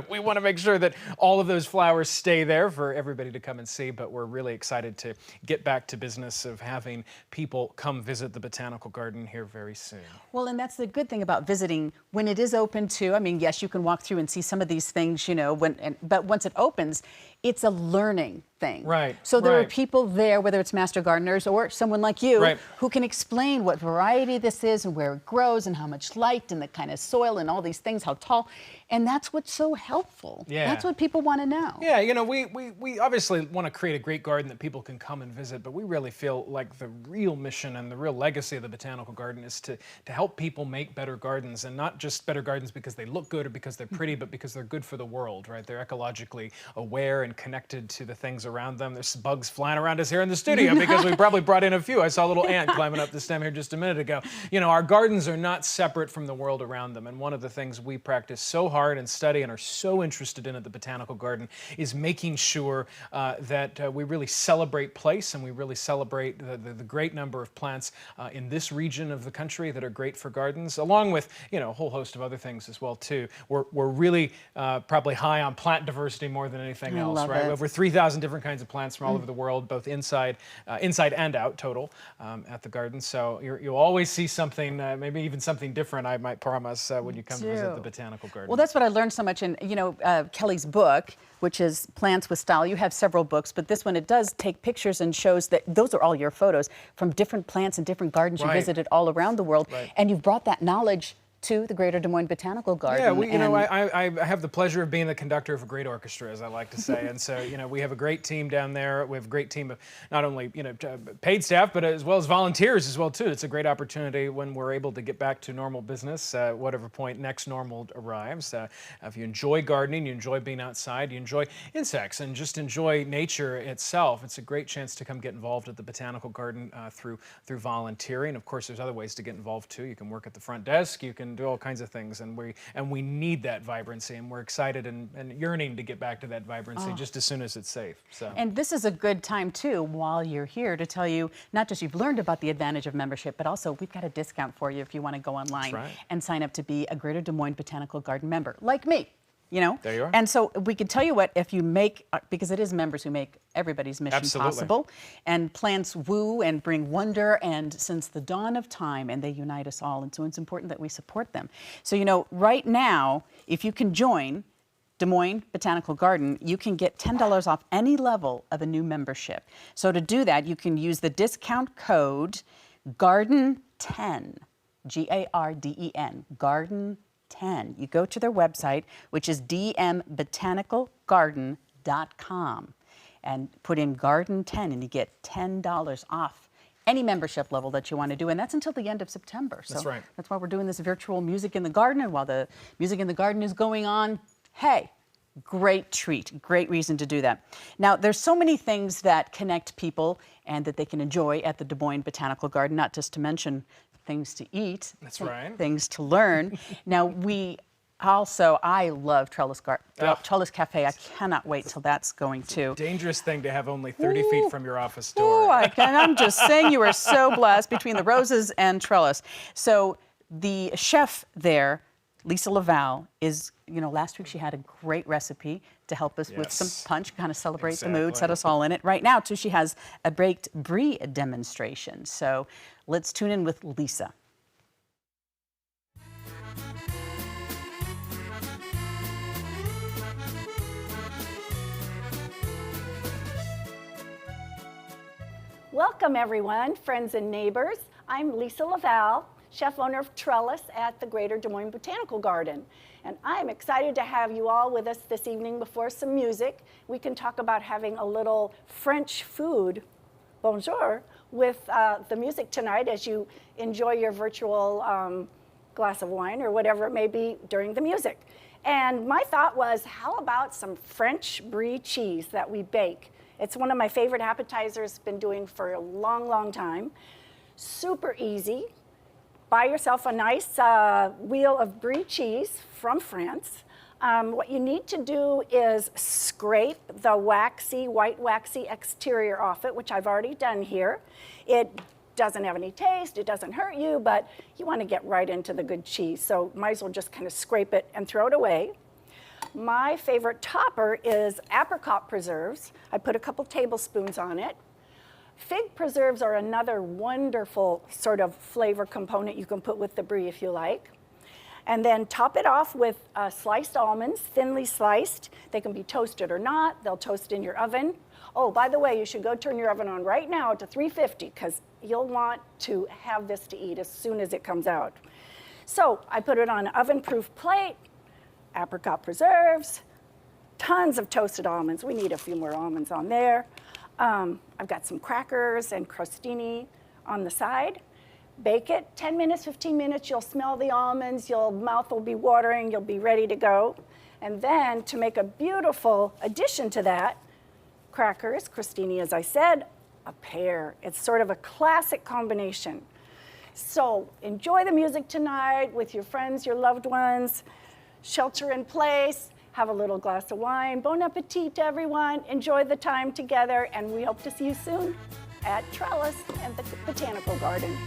we want to make sure that all of those flowers stay there for everybody to come and see, but we're really excited to get back to business of having people come visit the Botanical Garden here very soon. Well, and that's the good thing about visiting when it is open too. I mean, yes, you can walk through and see some of these things, you know, but once it opens, it's a learning thing. Right. So there are right. people there, whether it's master gardeners or someone like you, Right. who can explain what variety this is and where it grows and how much light and the kind of soil and all these things, how tall. And that's what's so helpful. Yeah. That's what people want to know. Yeah, you know, we obviously want to create a great garden that people can come and visit, but we really feel like the real mission and the real legacy of the Botanical Garden is to help people make better gardens, and not just better gardens because they look good or because they're pretty, but because they're good for the world, right? They're ecologically aware and connected to the things around them. There's bugs flying around us here in the studio because we probably brought in a few. I saw a little ant climbing up the stem here just a minute ago. You know, our gardens are not separate from the world around them, and one of the things we practice so hard and study and are so interested in at the Botanical Garden is making sure that we really celebrate place, and we really celebrate the great number of plants in this region of the country that are great for gardens, along with, you know, a whole host of other things as well too. We're really probably high on plant diversity more than anything else, love right? it. We have over 3,000 different kinds of plants from all over the world, both inside and out total at the garden. So you'll always see something, maybe even something different, I might promise, when you come to visit the Botanical Garden. Well, that's what I learned so much in, you know, Kelly's book, which is Plants with Style. You have several books, but this one, it does take pictures and shows that those are all your photos from different plants and different gardens you Right. visited all around the world. Right. And you've brought that knowledge to the Greater Des Moines Botanical Garden. Yeah, you know, I have the pleasure of being the conductor of a great orchestra, as I like to say. And so, you know, we have a great team down there. We have a great team of not only, you know, paid staff, but as well as volunteers as well, too. It's a great opportunity when we're able to get back to normal business, whatever point next normal arrives. If you enjoy gardening, you enjoy being outside, you enjoy insects, and just enjoy nature itself, it's a great chance to come get involved at the Botanical Garden through volunteering. Of course, there's other ways to get involved, too. You can work at the front desk. You can do all kinds of things, and we need that vibrancy, and we're excited and yearning to get back to that vibrancy just as soon as it's safe. So. And this is a good time too, while you're here, to tell you not just you've learned about the advantage of membership, but also we've got a discount for you if you want to go online and sign up to be a Greater Des Moines Botanical Garden member, like me. You know, there you are. And so we can tell you what, if you make, because it is members who make everybody's mission possible, and plants woo and bring wonder, and since the dawn of time, and they unite us all, and so it's important that we support them. So, you know, right now, if you can join Des Moines Botanical Garden, you can get $10 off any level of a new membership. So to do that, you can use the discount code GARDEN10, GARDEN, GARDEN10. You go to their website, which is dmbotanicalgarden.com, and put in Garden 10, and you get $10 off any membership level that you want to do, and that's until the end of September. So that's right. That's why we're doing this virtual Music in the Garden, and while the Music in the Garden is going on, hey, great treat, great reason to do that. Now, there's so many things that connect people and that they can enjoy at the Des Moines Botanical Garden, not just to mention things to eat. That's right. Things to learn. Now, I love Trellis Cafe. I cannot wait till that's going too. Dangerous thing to have only 30 feet from your office door. I'm just saying, you are so blessed between the roses and Trellis. So the chef there, Lisa LaValle, is, you know, last week she had a great recipe to help us with some punch, kind of celebrate the mood, set us all in it. Right now, too, she has a baked brie demonstration. So let's tune in with Lisa. Welcome, everyone, friends and neighbors. I'm Lisa LaValle, chef owner of Trellis at the Greater Des Moines Botanical Garden. And I'm excited to have you all with us this evening before some music. We can talk about having a little French food, bonjour, with the music tonight as you enjoy your virtual glass of wine or whatever it may be during the music. And my thought was, how about some French brie cheese that we bake? It's one of my favorite appetizers, been doing for a long, long time. Super easy. Buy yourself a nice wheel of brie cheese from France. What you need to do is scrape the white waxy exterior off it, which I've already done here. It doesn't have any taste, it doesn't hurt you, but you want to get right into the good cheese. So might as well just kind of scrape it and throw it away. My favorite topper is apricot preserves. I put a couple tablespoons on it. Fig preserves are another wonderful sort of flavor component you can put with the brie if you like. And then top it off with sliced almonds, thinly sliced. They can be toasted or not. They'll toast in your oven. Oh, by the way, you should go turn your oven on right now to 350 because you'll want to have this to eat as soon as it comes out. So I put it on an oven-proof plate, apricot preserves, tons of toasted almonds. We need a few more almonds on there. I've got some crackers and crostini on the side. Bake it 10 minutes, 15 minutes. You'll smell the almonds. Your mouth will be watering. You'll be ready to go. And then to make a beautiful addition to that, crackers, crostini, as I said, a pear. It's sort of a classic combination. So enjoy the music tonight with your friends, your loved ones. Shelter in place. Have a little glass of wine. Bon appetit to everyone. Enjoy the time together, and we hope to see you soon at Trellis and the Botanical Garden.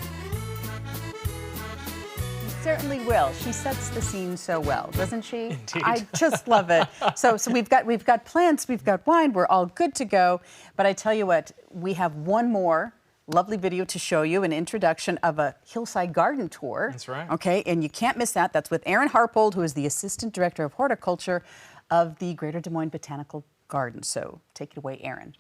Certainly will. She sets the scene so well, doesn't she? Indeed. I just love it. So we've got plants, we've got wine, we're all good to go. But I tell you what, we have one more lovely video to show you, an introduction of a hillside garden tour. That's right. Okay, and you can't miss that. That's with Erin Harpold, who is the Assistant Director of Horticulture of the Greater Des Moines Botanical Garden. So take it away, Erin.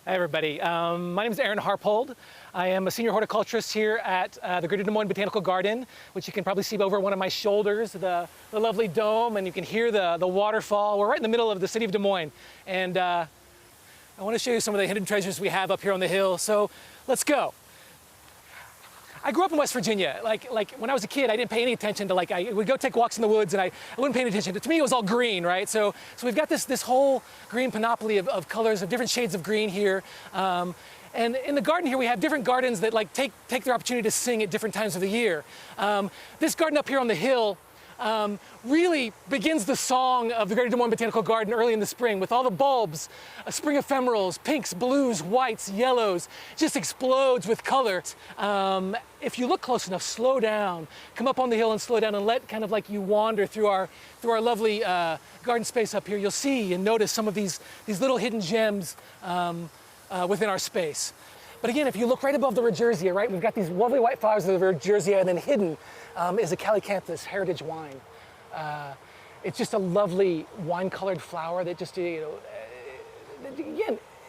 Hi everybody, my name is Erin Harpold. I am a senior horticulturist here at the Greater Des Moines Botanical Garden, which you can probably see over one of my shoulders, the lovely dome, and you can hear the waterfall. We're right in the middle of the city of Des Moines, and I want to show you some of the hidden treasures we have up here on the hill, so let's go. I grew up in West Virginia. Like when I was a kid, I didn't pay any attention to, I would go take walks in the woods and I wouldn't pay any attention. To me, it was all green, right? So we've got this whole green panoply of colors, of different shades of green here. And in the garden here, we have different gardens that take their opportunity to sing at different times of the year. This garden up here on the hill really begins the song of the Greater Des Moines Botanical Garden early in the spring with all the bulbs, spring ephemerals, pinks, blues, whites, yellows, just explodes with color. If you look close enough, slow down, come up on the hill and slow down and let kind of you wander through our lovely garden space up here, you'll see and notice some of these little hidden gems within our space. But again, if you look right above the Regerzia, right, we've got these lovely white flowers of the Regerzia, and then hidden is a Calicanthus heritage wine. It's just a lovely wine-colored flower that just, again,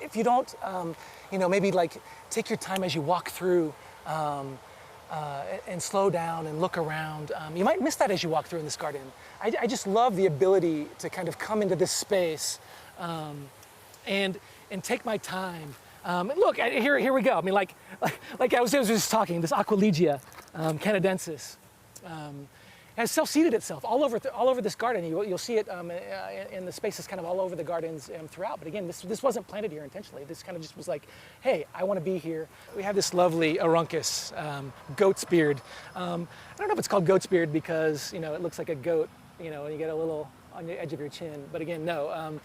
if you don't, maybe take your time as you walk through and slow down and look around. You might miss that as you walk through in this garden. I just love the ability to kind of come into this space and take my time. Look, here we go. I mean, like I was just talking, this Aquilegia canadensis has self-seeded itself all over this garden. You'll see it in the spaces kind of all over the gardens throughout. But again, this wasn't planted here intentionally. This kind of just was like, hey, I want to be here. We have this lovely Aruncus, goat's beard. I don't know if it's called goat's beard because it looks like a goat, and you get a little on the edge of your chin. But again, no.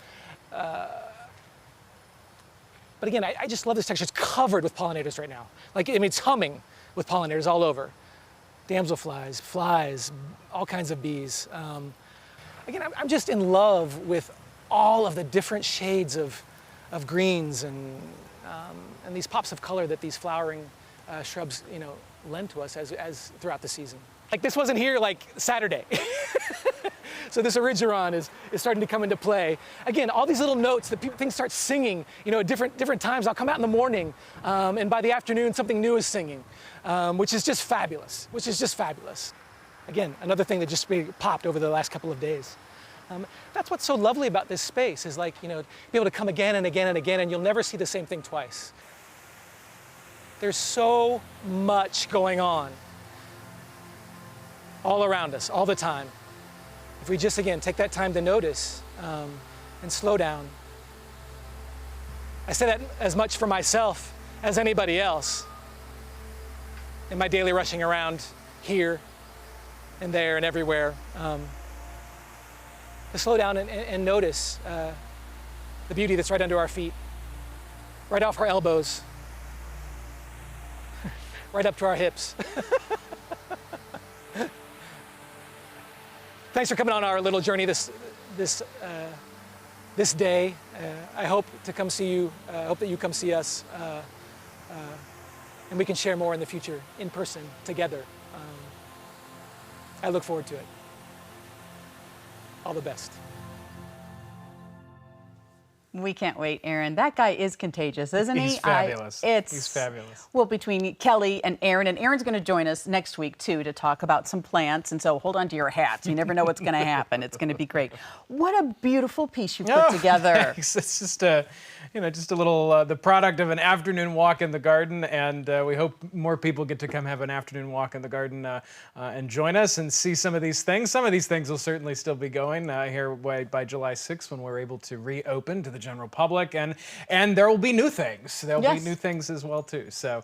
But again, I just love this texture. It's covered with pollinators right now. It's humming with pollinators all over. Damselflies, flies, all kinds of bees. Again, I'm just in love with all of the different shades of greens and these pops of color that these flowering shrubs, lend to us as throughout the season. This wasn't here Saturday. So this Erigeron is starting to come into play. Again, all these little notes that things start singing, at different times. I'll come out in the morning, and by the afternoon, something new is singing, which is just fabulous. Again, another thing that just popped over the last couple of days. That's what's so lovely about this space is be able to come again and again and again, and you'll never see the same thing twice. There's so much going on all around us, all the time. If we just, again, take that time to notice and slow down. I say that as much for myself as anybody else. in my daily rushing around here and there and everywhere, to slow down and notice the beauty that's right under our feet, right off our elbows, right up to our hips. Thanks for coming on our little journey this day. I hope to come see you. I hope that you come see us, and we can share more in the future in person together. I look forward to it. All the best. We can't wait, Aaron. That guy is contagious, isn't he? He's fabulous. He's fabulous. Well, between Kelly and Aaron's going to join us next week, too, to talk about some plants. And so hold on to your hats. You never know what's going to happen. It's going to be great. What a beautiful piece you put together. Thanks. It's just a little, the product of an afternoon walk in the garden. And we hope more people get to come have an afternoon walk in the garden and join us and see some of these things. Some of these things will certainly still be going here by July 6th when we're able to reopen to the general public, and there will be new things. There'll be new things as well too. So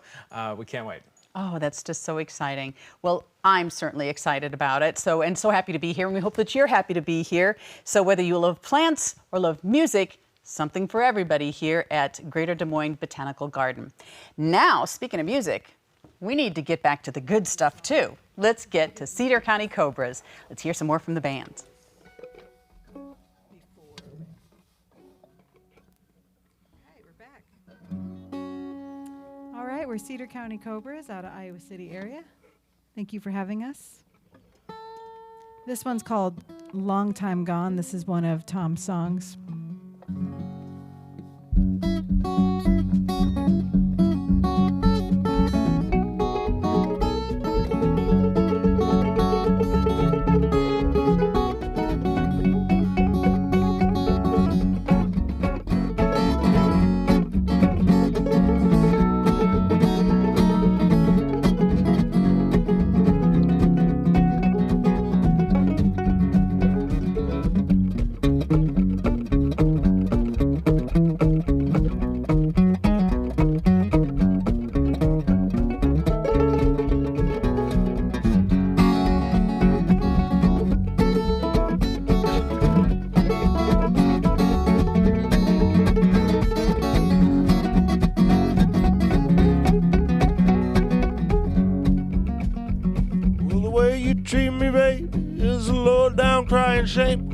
we can't wait. Oh, that's just so exciting. Well, I'm certainly excited about it. So happy to be here, and we hope that you're happy to be here. So whether you love plants or love music, something for everybody here at Greater Des Moines Botanical Garden. Now, speaking of music, we need to get back to the good stuff too. Let's get to Cedar County Cobras. Let's hear some more from the band. All right, we're Cedar County Cobras out of Iowa City area. Thank you for having us. This one's called Long Time Gone. This is one of Tom's songs. Shame.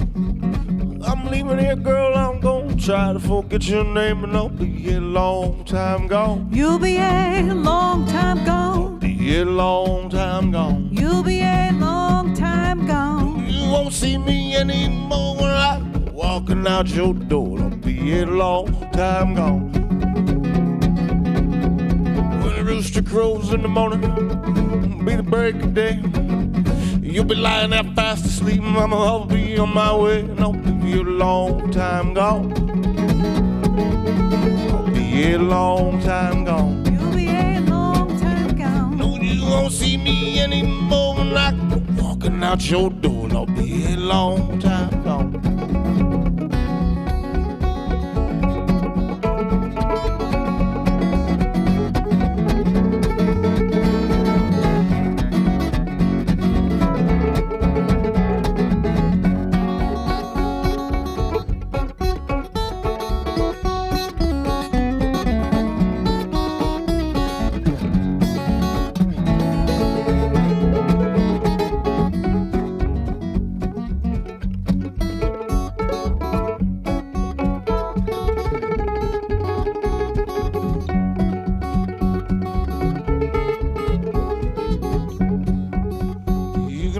I'm leaving here, girl. I'm gonna try to forget your name, and I'll be a long time gone. You'll be a long time gone. Be a long time gone. You'll be a long time gone. You won't see me anymore when I'm walking out your door. I'll be a long time gone. When the rooster crows in the morning, it'll be the break of day. You'll be lying there fast asleep, mama, I'll be on my way, and I'll be a long time gone. I'll be a long time gone. You'll be a long time gone. No, you won't see me anymore when I go walking out your door, and I'll be a long time gone.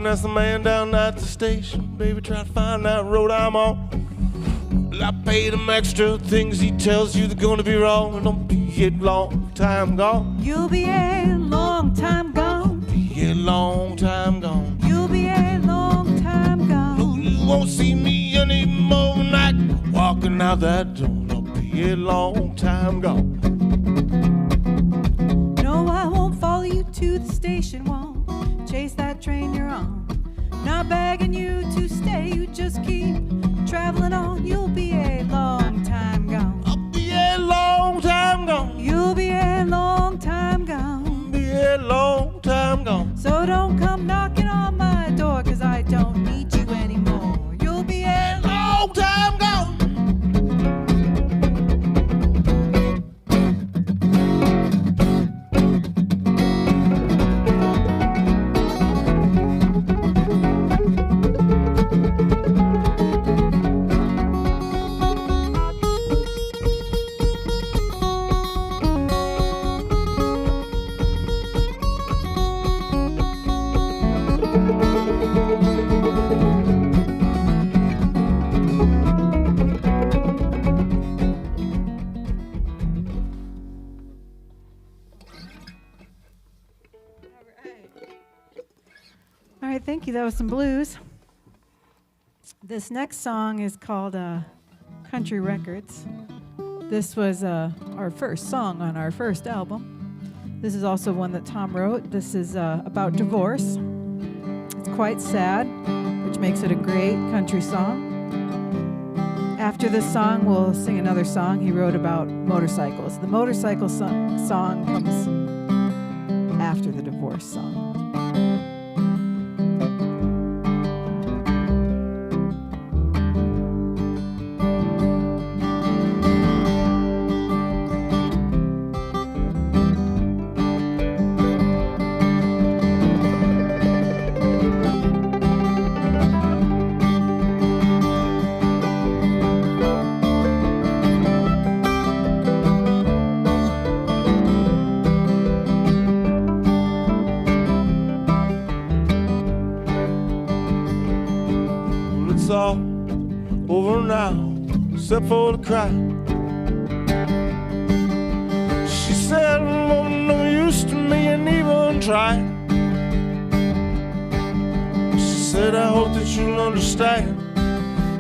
That's the man down at the station, baby, try to find that road I'm on. Well, I paid him extra things he tells you they're gonna be wrong, and don't be a long time gone. You'll be a long time gone. Be a long time gone. You'll be a long time gone. No, you won't see me anymore when I go walking out that door. I'll be a long time gone. No, I won't follow you to the station, won't chase that train you're on. Not begging you to stay, you just keep traveling on. You'll be a long time gone. I'll be a long time gone. You'll be a long time gone. Be a long time So don't come knocking on my door, 'cause I don't need you anymore. You'll be a Long time gone. All right, thank you. That was some blues. This next song is called Country Records. This was our first song on our first album. This is also one that Tom wrote. This is about divorce. It's quite sad, which makes it a great country song. After this song, we'll sing another song he wrote about motorcycles. The motorcycle song comes after the divorce song. It's all over now, except for the cry. She said, "Oh, no use to me and even try." She said, "I hope that you'll understand."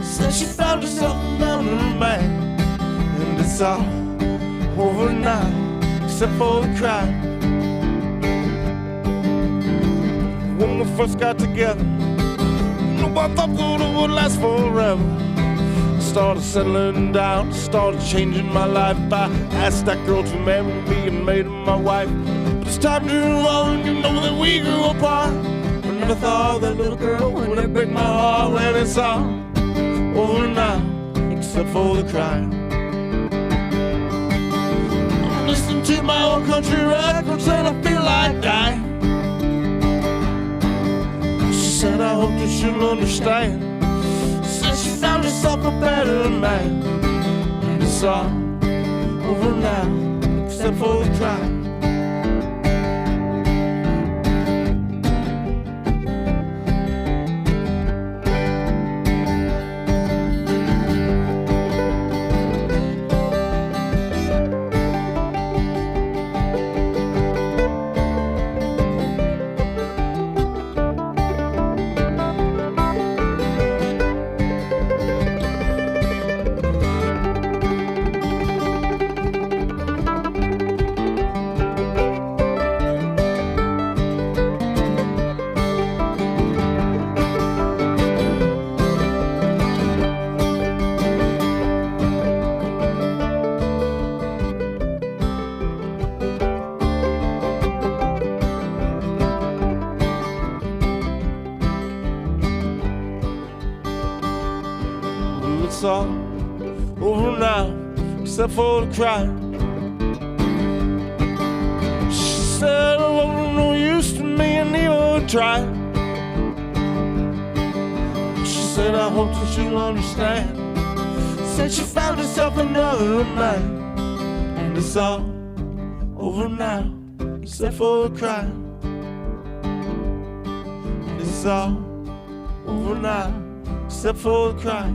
Said she found herself another man, and it's all over now, except for the cry. When we first got together, I thought that it would last forever. Started settling down, started changing my life. I asked that girl to marry me and made her my wife. But it's time to move on, you know that we grew apart. I never thought that little girl would ever break my heart. When it's all over now, except for the crying. I'm listening to my old country records and I feel like dying. Said, "I hope that you'll understand." Said she found herself a better man, and it's all over now, except for the cry. It's all over now, except for the cry. She said, "Oh, no use to me and even try." She said, "I hope that you'll understand." Said she found herself another man, and it's all over now, except for the cry. And it's all over now, except for the cry.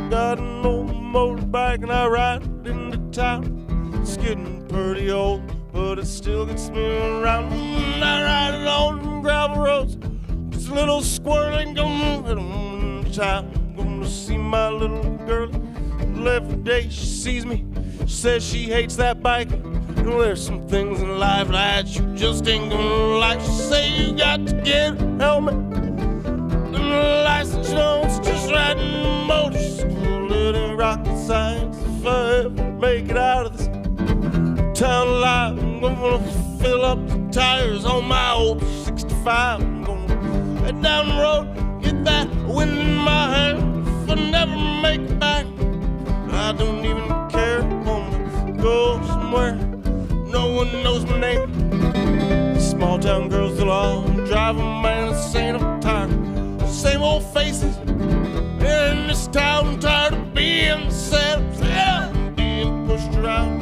I got an old motorbike and I ride it into town. It's getting pretty old, but it still gets me around. I ride it on gravel roads. This little squirrel ain't gonna hit him in time. I'm gonna see my little girl. Every day she sees me, she says she hates that bike. And there's some things in life that you just ain't gonna like. She say you got to get a helmet and a license, you know, it's just riding a motorcycle. Little rocket science. If I ever make it out of this town alive, I'm gonna fill up the tires on my old 65. I'm gonna head down the road, get that wind in my hair. If I never make it back, I don't even care. I'm gonna go somewhere no one knows my name. Small town girls, they'll all drive a man insane. I'm tired, same old faces here in this town. I'm tired of being sad, being pushed around.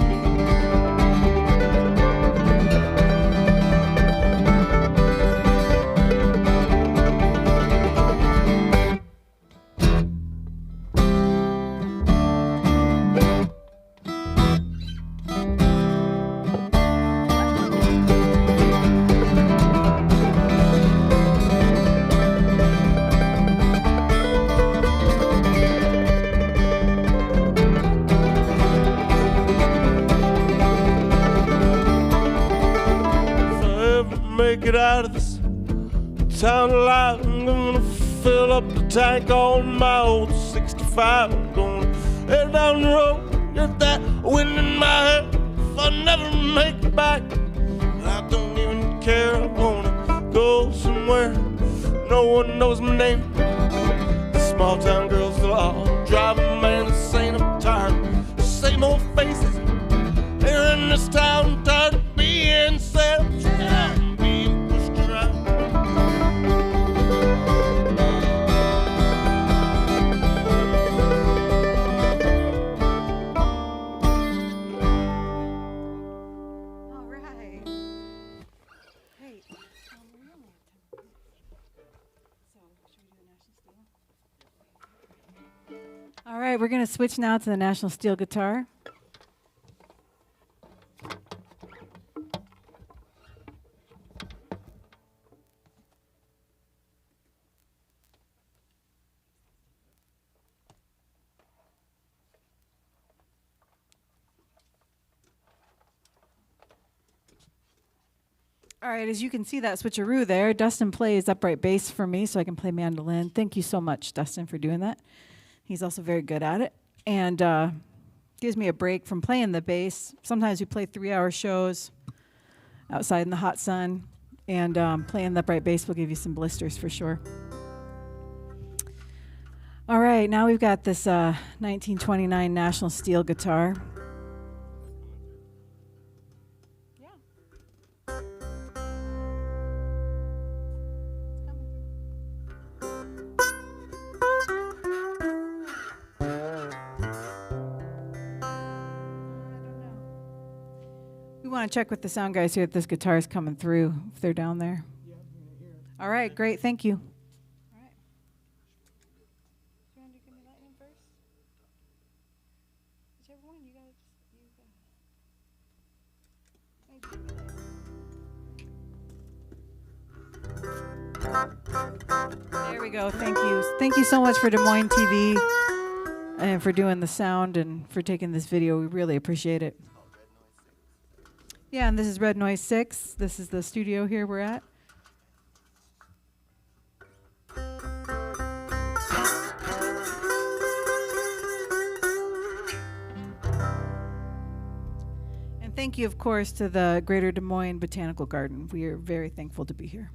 Make it out of this town alive, I'm gonna fill up the tank on my old 65. I'm gonna head down the road, get that wind in my hair. If I never make it back, I don't even care. I wanna go somewhere no one knows my name. The small town girls, they'll all drive a man insane. I'm tired, same old faces here in this town. I'm tired of being sad. All right, we're going to switch now to the National Steel guitar. All right, as you can see that switcheroo there, Dustin plays upright bass for me so I can play mandolin. Thank you so much, Dustin, for doing that. He's also very good at it and gives me a break from playing the bass. Sometimes we play 3-hour shows outside in the hot sun, and playing the upright bass will give you some blisters for sure. All right, now we've got this 1929 National Steel guitar. We want to check with the sound guys here if this guitar is coming through, if they're down there. Yeah, all right, great, thank you. All right. Do you want to give me lightning first? Whichever one, you guys. There we go, thank you. Thank you so much for Des Moines TV and for doing the sound and for taking this video. We really appreciate it. Yeah, and this is Red Noise 6. This is the studio here we're at. And thank you, of course, to the Greater Des Moines Botanical Garden. We are very thankful to be here.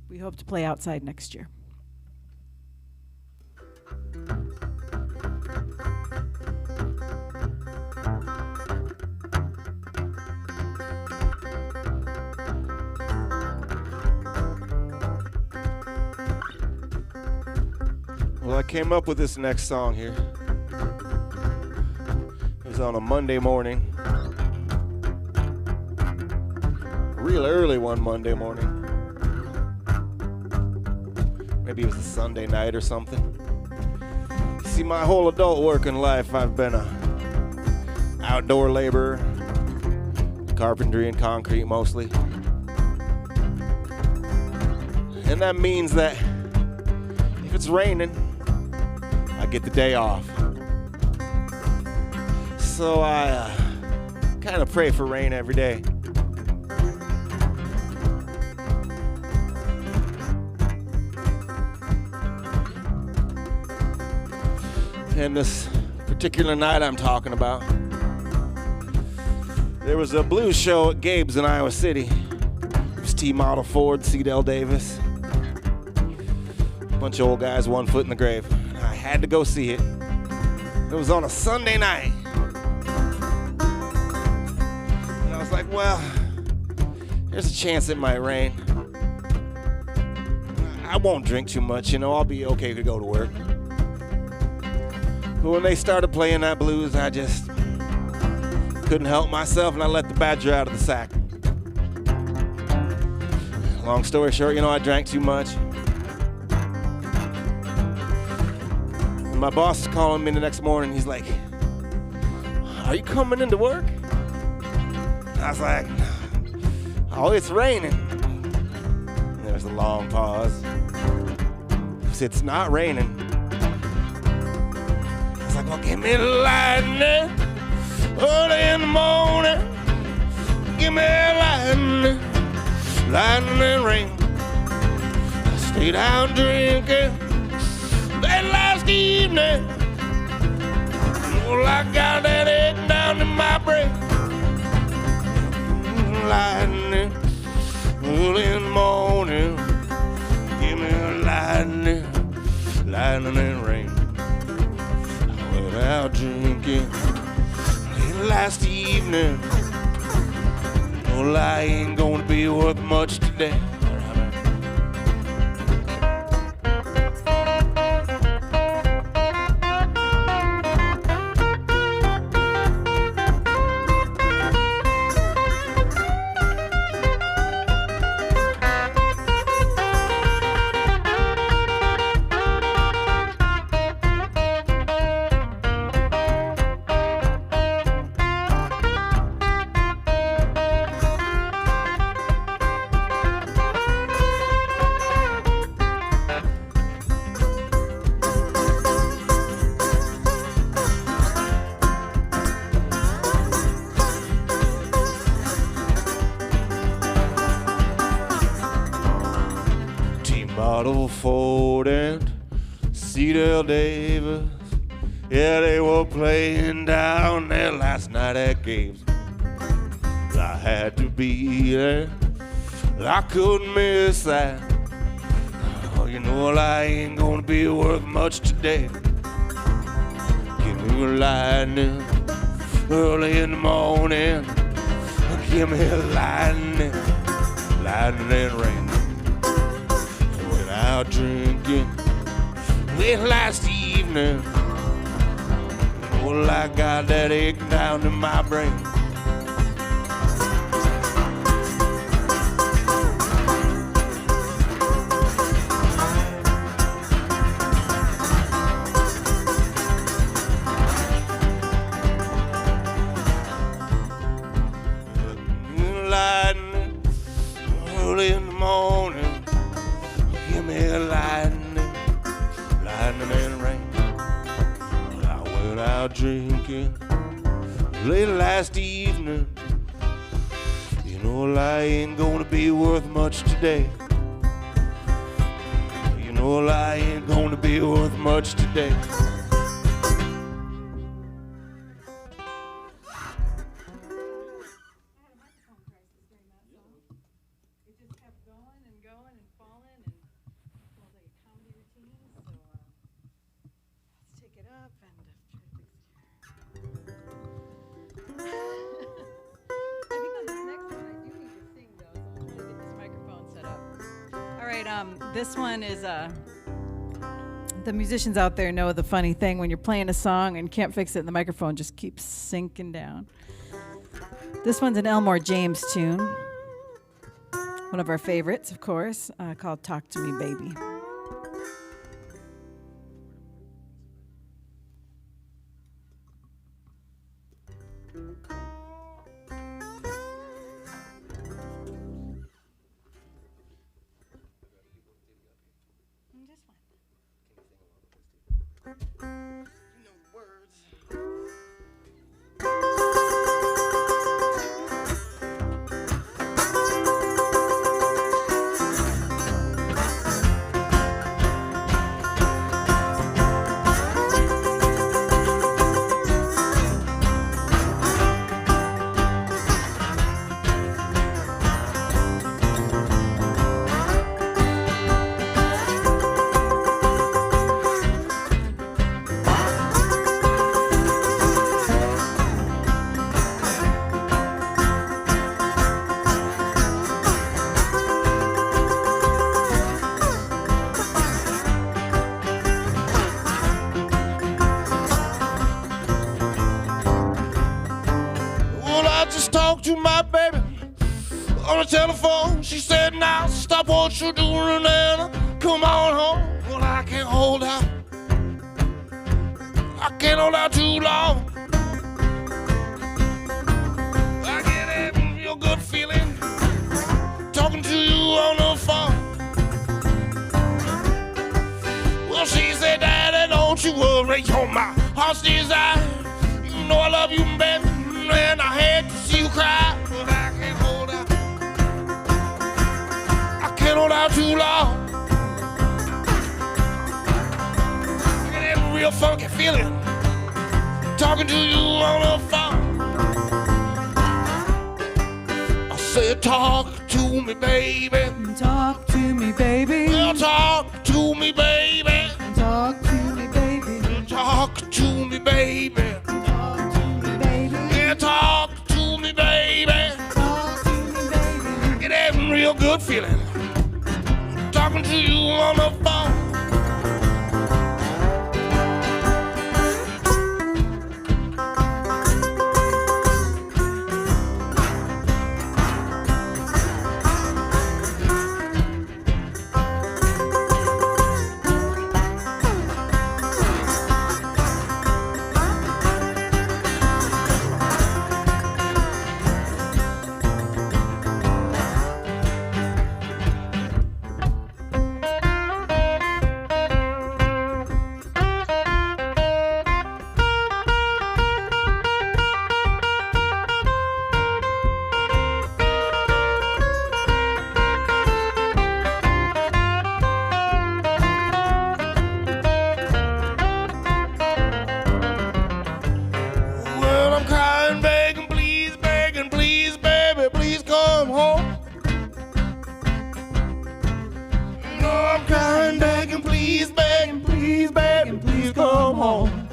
We hope to play outside next year. Well, I came up with this next song here. It was on a Monday morning. A real early one Monday morning. Maybe it was a Sunday night or something. See, my whole adult working life, I've been a outdoor laborer, carpentry and concrete mostly. And that means that if it's raining, I get the day off. So I kind of pray for rain every day. And this particular night I'm talking about, there was a blues show at Gabe's in Iowa City. It was T-Model Ford, Cedar Davis. A bunch of old guys, one foot in the grave. I had to go see it. It was on a Sunday night. And I was like, well, there's a chance it might rain. I won't drink too much, I'll be okay to go to work. But when they started playing that blues, I just couldn't help myself, and I let the badger out of the sack. Long story short, I drank too much. And my boss is calling me the next morning. He's like, "Are you coming into work?" I was like, "Oh, it's raining." And there was a long pause. He said, "It's not raining." I was like, "Well, give me the lightning early in the morning. Give me lightning, lightning and rain." I stayed out drinking that last evening. Well, I got that egg down in my brain. Lightning early in the morning. Give me lightning, lightning and rain. I went out drinking last evening. Well, I ain't gonna be worth much today. T-Model Ford and Cedar Davis, yeah, they were playing down there last night at Gabe's. I had to be there, I couldn't miss that. Oh, I ain't gonna be worth much today. Give me lightning early in the morning. Give me lightning, lightning and rain. Out drinking late last evening. Well, I got that egg down in my brain. Lightning early in the morning. Give me lightning, lightning and rain. Well, I went out drinking late last evening. I ain't gonna be worth much today. I ain't gonna be worth much today. This one is the musicians out there know the funny thing when you're playing a song and can't fix it and the microphone just keeps sinking down. This one's an Elmore James tune, one of our favorites, of course, called Talk to Me, Baby. Well, I just talked to my baby on the telephone. She said, now stop what you're doing and come on home. Well, I can't hold out. I can't hold out too long. I get a real good feeling talking to you on the phone. Well, she said, Daddy, don't you worry, you're my heart's desire. You know I love you, baby, and I hate to see you cry. But I can't hold out. I can't hold out too long. I get that real funky feeling talking to you on the phone. I said, talk to me, baby. Talk to me, baby. Well, talk to me, baby. Talk to me, baby. Talk to me, baby. Talk to me, baby. Yeah, talk to me, baby. Talk to me, baby. Get that real good feeling talking to you on the phone. Well, I'm crying, begging, please, baby, please come home. No, I'm crying, begging, please, baby, please come home.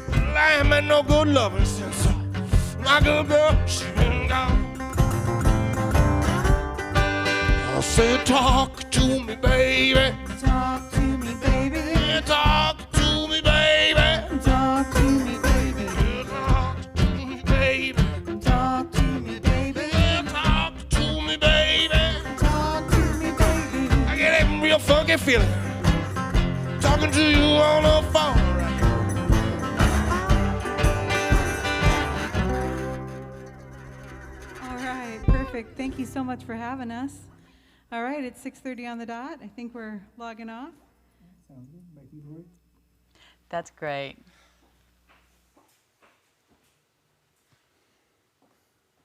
Well, I ain't been no good loving since my good girl, she been gone. I said, talk to me, baby. Talk to me, baby. Yeah, talk to me, baby. Talk to me, baby. Talk to me, baby. Talk to me, baby. Talk to me, baby. Talk to me, baby. I get that real funky feeling talking to you on the phone. All right, perfect. Thank you so much for having us. All right, it's 6:30 on the dot. I think we're logging off. Sounds good. Back to you, Lori. That's great.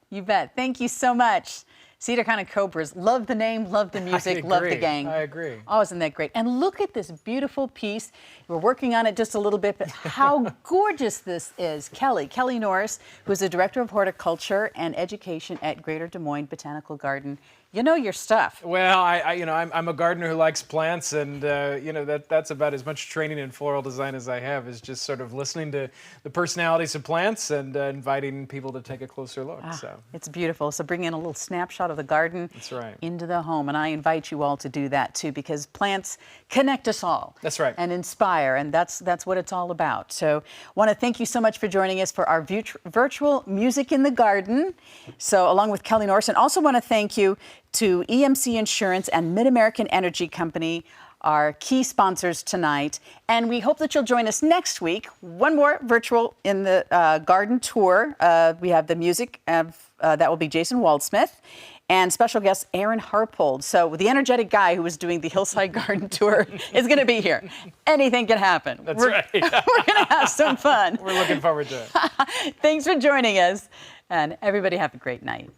You bet. Thank you so much. Cedar County Cobras. Love the name, love the music, love the gang. I agree. Oh, isn't that great? And look at this beautiful piece. We're working on it just a little bit, but how gorgeous this is. Kelly Norris, who's the Director of Horticulture and Education at Greater Des Moines Botanical Garden. You know your stuff. Well, I'm a gardener who likes plants, and that's about as much training in floral design as I have. Is just sort of listening to the personalities of plants and inviting people to take a closer look. So it's beautiful. So bring in a little snapshot of the garden. That's right. Into the home, and I invite you all to do that too, because plants connect us all. That's right. And inspire, and that's what it's all about. So, want to thank you so much for joining us for our virtual Music in the Garden. So, along with Kelly Norris, and also want to thank you to EMC Insurance and Mid-American Energy Company, our key sponsors tonight. And we hope that you'll join us next week. One more virtual in the garden tour. We have the music that will be Jason Waldsmith. And special guest Aaron Harpold. So the energetic guy who was doing the Hillside Garden Tour is going to be here. Anything can happen. That's right. We're going to have some fun. We're looking forward to it. Thanks for joining us. And everybody have a great night.